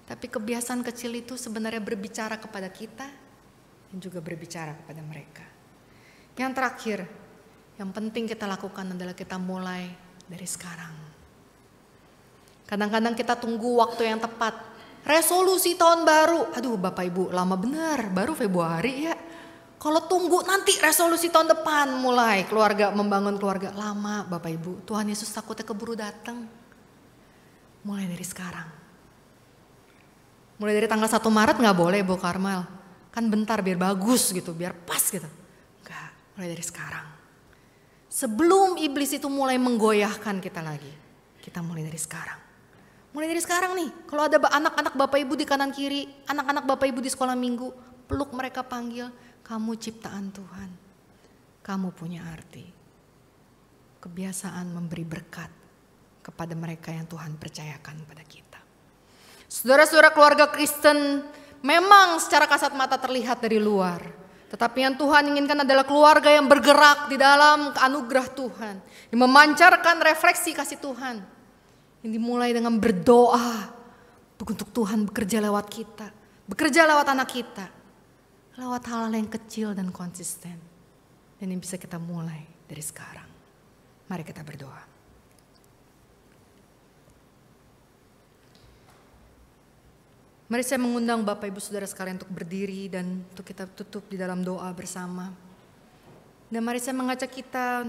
tapi kebiasaan kecil itu sebenarnya berbicara kepada kita dan juga berbicara kepada mereka. Yang terakhir, yang penting kita lakukan adalah kita mulai dari sekarang. Kadang-kadang kita tunggu waktu yang tepat. Resolusi tahun baru, aduh Bapak Ibu lama benar, baru Februari ya. Kalau tunggu nanti resolusi tahun depan mulai keluarga, membangun keluarga, lama Bapak Ibu. Tuhan Yesus takutnya keburu datang. Mulai dari sekarang. Mulai dari tanggal 1 Maret gak boleh Bu Karmel. Kan bentar biar bagus gitu, biar pas gitu. Enggak, mulai dari sekarang. Sebelum iblis itu mulai menggoyahkan kita lagi. Kita mulai dari sekarang. Mulai dari sekarang nih, kalau ada anak-anak Bapak Ibu di kanan kiri, anak-anak Bapak Ibu di sekolah minggu, peluk mereka, panggil, kamu ciptaan Tuhan, kamu punya arti. Kebiasaan memberi berkat kepada mereka yang Tuhan percayakan pada kita. Saudara-saudara, keluarga Kristen memang secara kasat mata terlihat dari luar, tetapi yang Tuhan inginkan adalah keluarga yang bergerak di dalam anugerah Tuhan, yang memancarkan refleksi kasih Tuhan. Yang dimulai dengan berdoa untuk Tuhan bekerja lewat kita, bekerja lewat anak kita, lewat hal-hal yang kecil dan konsisten. Dan yang bisa kita mulai dari sekarang. Mari kita berdoa. Mari saya mengundang Bapak Ibu Saudara sekalian untuk berdiri dan untuk kita tutup di dalam doa bersama. Dan mari saya mengajak kita,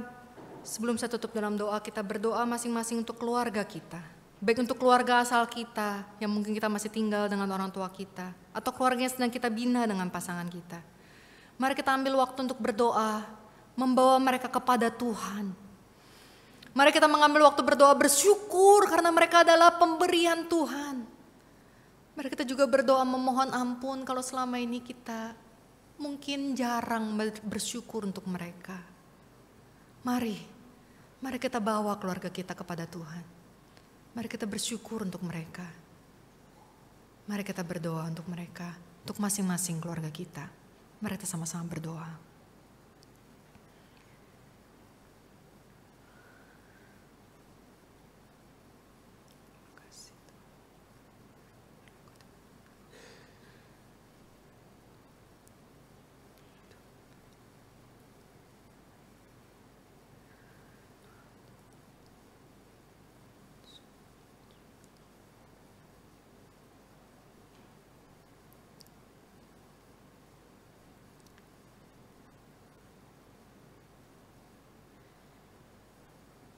sebelum saya tutup dalam doa, kita berdoa masing-masing untuk keluarga kita. Baik untuk keluarga asal kita, yang mungkin kita masih tinggal dengan orang tua kita. Atau keluarga yang sedang kita bina dengan pasangan kita. Mari kita ambil waktu untuk berdoa. membawa mereka kepada Tuhan. Mari kita mengambil waktu berdoa bersyukur karena mereka adalah pemberian Tuhan. Mari kita juga berdoa memohon ampun kalau selama ini kita mungkin jarang bersyukur untuk mereka. Mari kita bawa keluarga kita kepada Tuhan. Mari kita bersyukur untuk mereka. Mari kita berdoa untuk mereka, untuk masing-masing keluarga kita. Mari kita sama-sama berdoa.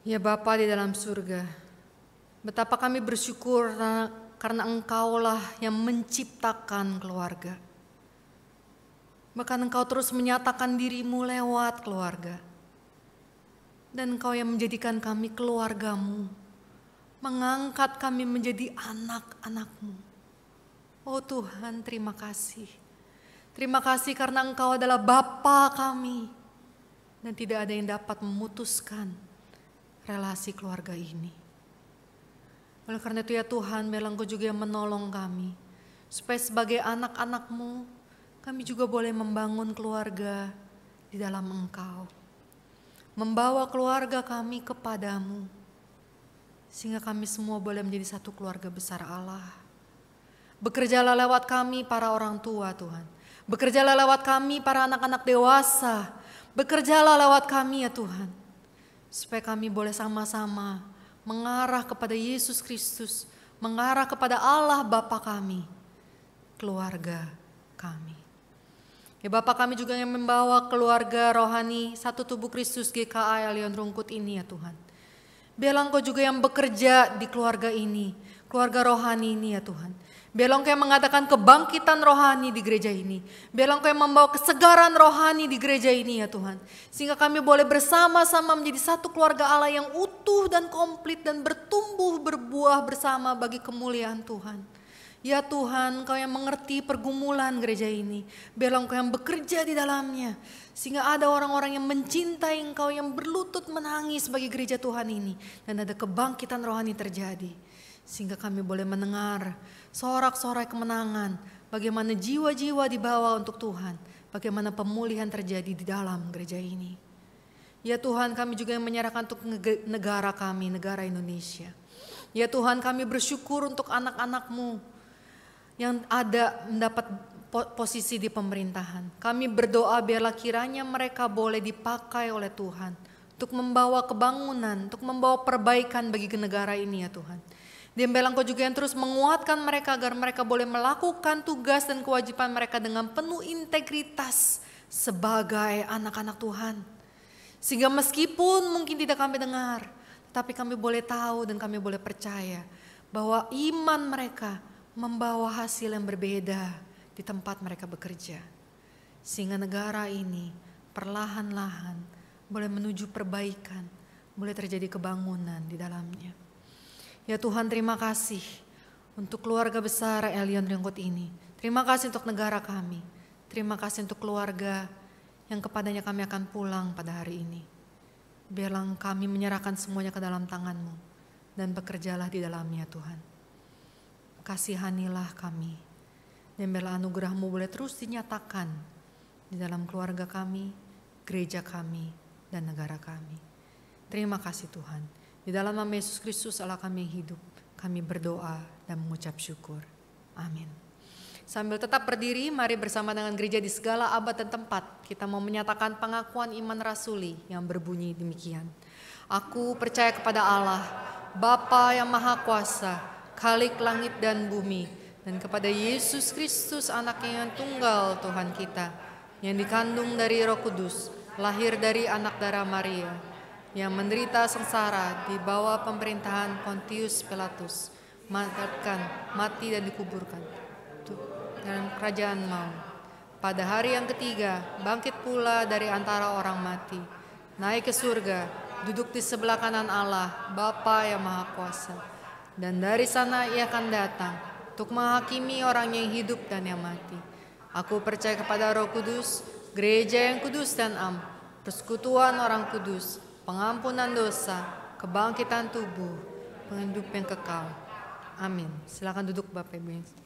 Ya Bapa di dalam surga, betapa kami bersyukur karena Engkaulah yang menciptakan keluarga. Bahkan Engkau terus menyatakan diri-Mu lewat keluarga. Dan Engkau yang menjadikan kami keluarga-Mu, mengangkat kami menjadi anak-anak-Mu. Oh Tuhan, terima kasih. Terima kasih karena Engkau adalah Bapa kami. Dan tidak ada yang dapat memutuskan relasi keluarga ini. Oleh karena itu ya Tuhan, biarlah Engkau juga yang menolong kami. Supaya sebagai anak-anak-Mu, kami juga boleh membangun keluarga di dalam Engkau. Membawa keluarga kami kepadamu. Sehingga kami semua boleh menjadi satu keluarga besar Allah. Bekerjalah lewat kami para orang tua Tuhan. Bekerjalah lewat kami para anak-anak dewasa. Bekerjalah lewat kami ya Tuhan. Supaya kami boleh sama-sama mengarah kepada Yesus Kristus, mengarah kepada Allah Bapa kami, keluarga kami. Ya Bapa, kami juga yang membawa keluarga rohani Satu Tubuh Kristus GKI Alyon Rungkut ini ya Tuhan. Biarlah Engkau juga yang bekerja di keluarga ini, keluarga rohani ini ya Tuhan. Biarlah Engkau yang mengadakan kebangkitan rohani di gereja ini. Biarlah Engkau yang membawa kesegaran rohani di gereja ini ya Tuhan. Sehingga kami boleh bersama-sama menjadi satu keluarga Allah yang utuh dan komplit dan bertumbuh berbuah bersama bagi kemuliaan Tuhan. Ya Tuhan, Engkau yang mengerti pergumulan gereja ini. Biarlah Engkau yang bekerja di dalamnya. Sehingga ada orang-orang yang mencintai Engkau, yang berlutut menangis bagi gereja Tuhan ini. Dan ada kebangkitan rohani terjadi. Sehingga kami boleh mendengar sorak-sorai kemenangan, bagaimana jiwa-jiwa dibawa untuk Tuhan, bagaimana pemulihan terjadi di dalam gereja ini. Ya Tuhan, kami juga yang menyerahkan untuk negara kami, negara Indonesia. Ya Tuhan, kami bersyukur untuk anak-anak-Mu yang ada mendapat posisi di pemerintahan. Kami berdoa biarlah kiranya mereka boleh dipakai oleh Tuhan untuk membawa kebangunan, untuk membawa perbaikan bagi negara ini ya Tuhan. Dan biarlah Engkau juga yang terus menguatkan mereka agar mereka boleh melakukan tugas dan kewajiban mereka dengan penuh integritas sebagai anak-anak Tuhan. Sehingga meskipun mungkin tidak kami dengar, tapi kami boleh tahu dan kami boleh percaya bahwa iman mereka membawa hasil yang berbeda di tempat mereka bekerja. Sehingga negara ini perlahan-lahan boleh menuju perbaikan, boleh terjadi kebangunan di dalamnya. Ya Tuhan, terima kasih untuk keluarga besar Alyon Rungkut ini. Terima kasih untuk negara kami. Terima kasih untuk keluarga yang kepadanya kami akan pulang pada hari ini. Biarlah kami menyerahkan semuanya ke dalam tangan-Mu dan bekerjalah di dalamnya Tuhan. Kasihanilah kami dan biarlah anugerah-Mu boleh terus dinyatakan di dalam keluarga kami, gereja kami, dan negara kami. Terima kasih Tuhan. Di dalam nama Yesus Kristus Allah kami yang hidup, kami berdoa dan mengucap syukur. Amin. Sambil tetap berdiri, mari bersama dengan gereja di segala abad dan tempat, kita mau menyatakan pengakuan iman rasuli yang berbunyi demikian. Aku percaya kepada Allah, Bapa yang Maha Kuasa, Khalik langit dan bumi, dan kepada Yesus Kristus Anaknya yang tunggal Tuhan kita, yang dikandung dari Roh Kudus, lahir dari anak darah Maria, yang menderita sengsara di bawah pemerintahan Pontius Pilatus, mati dan dikuburkan dalam kerajaan maut. pada hari yang ketiga bangkit pula dari antara orang mati, naik ke surga, duduk di sebelah kanan Allah, Bapa yang Maha Kuasa. Dan dari sana ia akan datang untuk menghakimi orang yang hidup dan yang mati. Aku percaya kepada Roh Kudus, gereja yang kudus dan am, persekutuan orang kudus, pengampunan dosa, kebangkitan tubuh, penghidup yang kekal. Amin. Silakan duduk Bapak Ibu.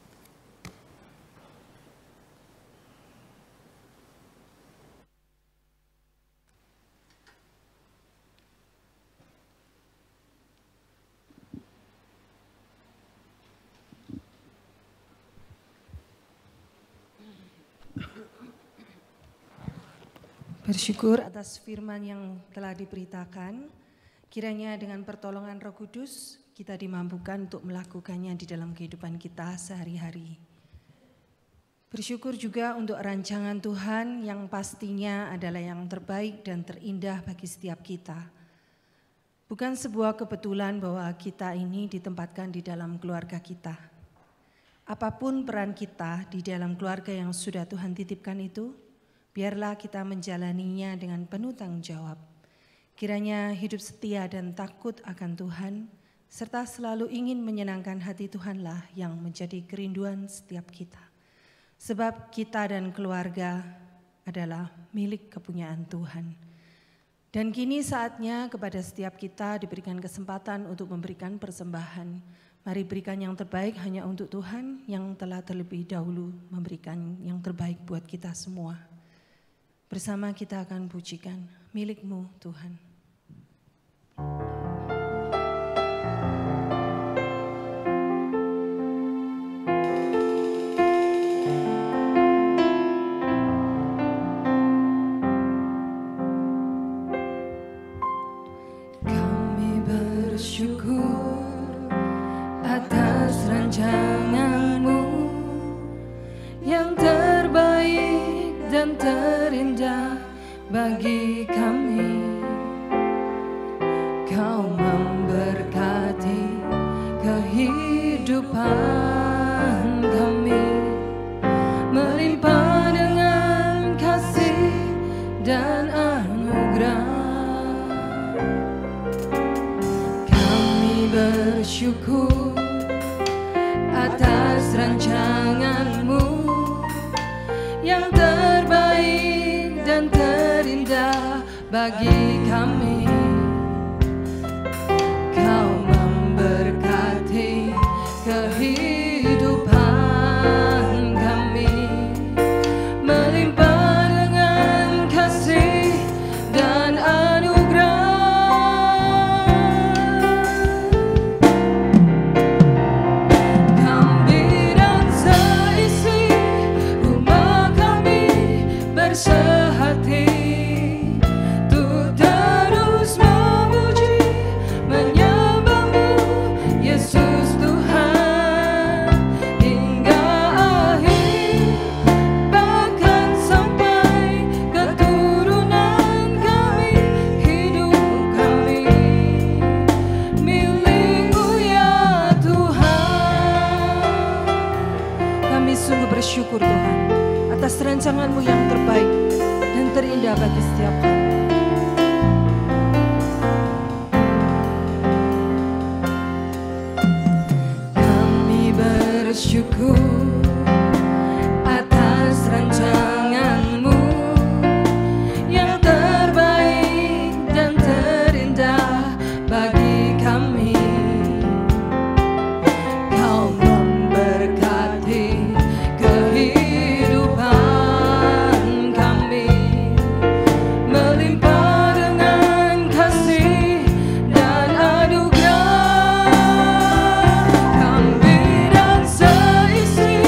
Bersyukur atas firman yang telah diberitakan, kiranya dengan pertolongan Roh Kudus kita dimampukan untuk melakukannya di dalam kehidupan kita sehari-hari. Bersyukur juga untuk rancangan Tuhan yang pastinya adalah yang terbaik dan terindah bagi setiap kita. Bukan sebuah kebetulan bahwa kita ini ditempatkan di dalam keluarga kita. Apapun peran kita di dalam keluarga yang sudah Tuhan titipkan itu, biarlah kita menjalaninya dengan penuh tanggung jawab. Kiranya hidup setia dan takut akan Tuhan, serta selalu ingin menyenangkan hati Tuhanlah yang menjadi kerinduan setiap kita. Sebab kita dan keluarga adalah milik kepunyaan Tuhan. Dan kini saatnya kepada setiap kita diberikan kesempatan untuk memberikan persembahan. Mari berikan yang terbaik hanya untuk Tuhan yang telah terlebih dahulu memberikan yang terbaik buat kita semua. Bersama kita akan pujikan milik-Mu Tuhan. Kami bersyukur atas rancangan-Mu yang terbaik dan terindah bagi kami. Kau memberkati kehidupan kami, melimpah dengan kasih dan anugerah. Kami bersyukur atas rancangan-Mu yang terbaik dan terindah bagi kami. Kau memberkati kehidupan kami, melimpah dengan kasih dan anugerah. Kami dan seisi rumah kami bersehati untuk terus memuji, menyembah-Mu Yesus Tuhan hingga akhir, bahkan sampai keturunan kami. Hidup kami milik-Mu ya Tuhan. Kami sungguh bersyukur Tuhan atas rancangan-Mu yang terbaik dan terindah bagi setiap kami. Kami bersyukur atas rancangan-Mu yang terbaik dan terindah bagi kami. Kau memberkati kehidupan kami, melimpah dengan kasih dan anugerah. Kami dan seisi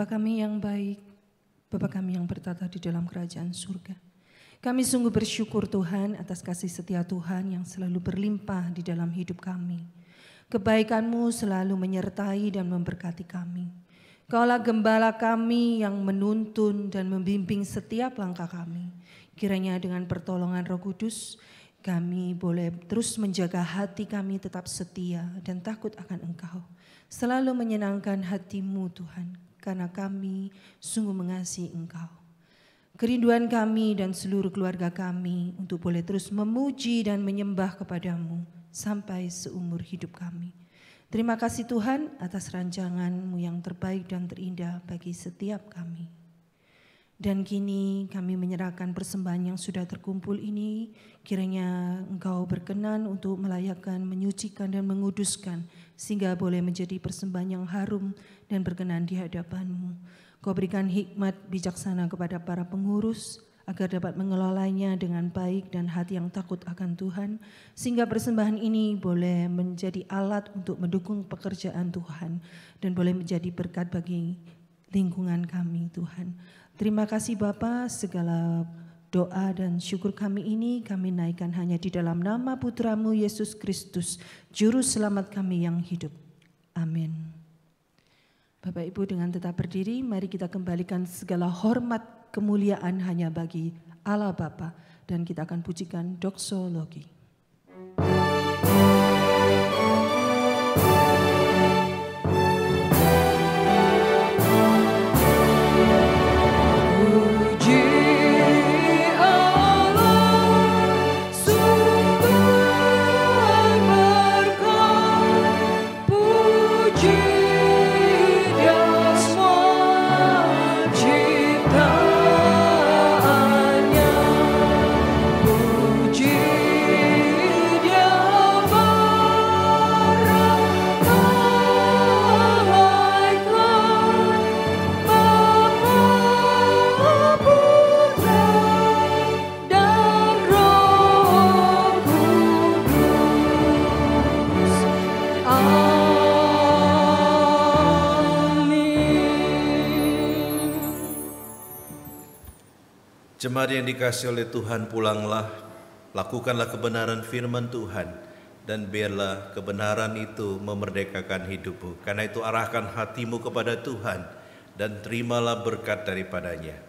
Bapa kami yang baik, Bapa kami yang bertata di dalam kerajaan surga. Kami sungguh bersyukur Tuhan atas kasih setia Tuhan yang selalu berlimpah di dalam hidup kami. Kebaikan-Mu selalu menyertai dan memberkati kami. Kaulah gembala kami yang menuntun dan membimbing setiap langkah kami. Kiranya dengan pertolongan Roh Kudus, kami boleh terus menjaga hati kami tetap setia dan takut akan Engkau. Selalu menyenangkan hati-Mu Tuhan, karena kami sungguh mengasihi Engkau. Kerinduan kami dan seluruh keluarga kami untuk boleh terus memuji dan menyembah kepada-Mu sampai seumur hidup kami. Terima kasih Tuhan atas rancangan-Mu yang terbaik dan terindah bagi setiap kami. Dan kini kami menyerahkan persembahan yang sudah terkumpul ini, kiranya Engkau berkenan untuk melayakkan, menyucikan dan menguduskan, sehingga boleh menjadi persembahan yang harum dan berkenan di hadapan-Mu. Kau berikan hikmat bijaksana kepada para pengurus, agar dapat mengelolanya dengan baik dan hati yang takut akan Tuhan, sehingga persembahan ini boleh menjadi alat untuk mendukung pekerjaan Tuhan, dan boleh menjadi berkat bagi lingkungan kami Tuhan. Terima kasih Bapa, segala doa dan syukur kami ini kami naikkan hanya di dalam nama Putra-Mu Yesus Kristus, Juru Selamat kami yang hidup. Amin. Bapak Ibu dengan tetap berdiri, mari kita kembalikan segala hormat kemuliaan hanya bagi Allah Bapa, dan kita akan pujikan doksologi. Jemaat yang dikasihi oleh Tuhan, pulanglah, lakukanlah kebenaran firman Tuhan, dan biarlah kebenaran itu memerdekakan hidupmu. Karena itu arahkan hatimu kepada Tuhan, dan terimalah berkat daripadanya.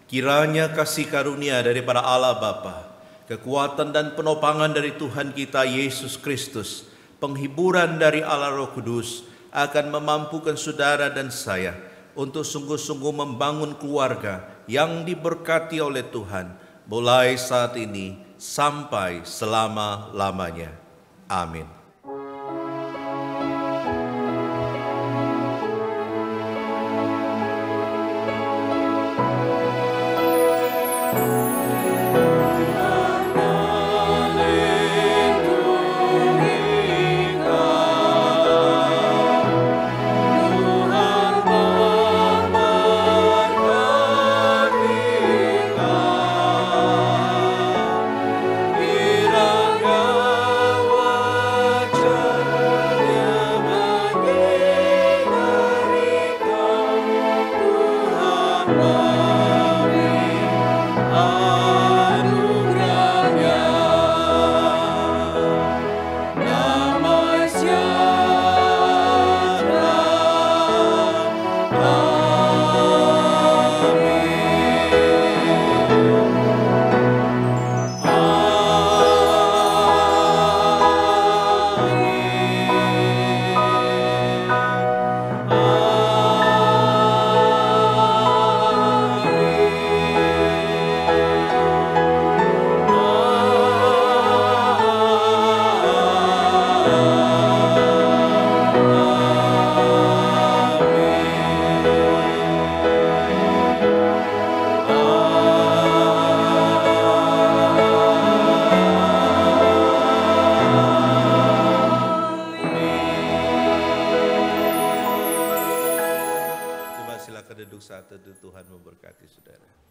Kiranya kasih karunia daripada Allah Bapa, kekuatan dan penopangan dari Tuhan kita Yesus Kristus, penghiburan dari Allah Roh Kudus akan memampukan saudara dan saya untuk sungguh-sungguh membangun keluarga yang diberkati oleh Tuhan, mulai saat ini sampai selama-lamanya. Amin. Tuhan memberkati saudara.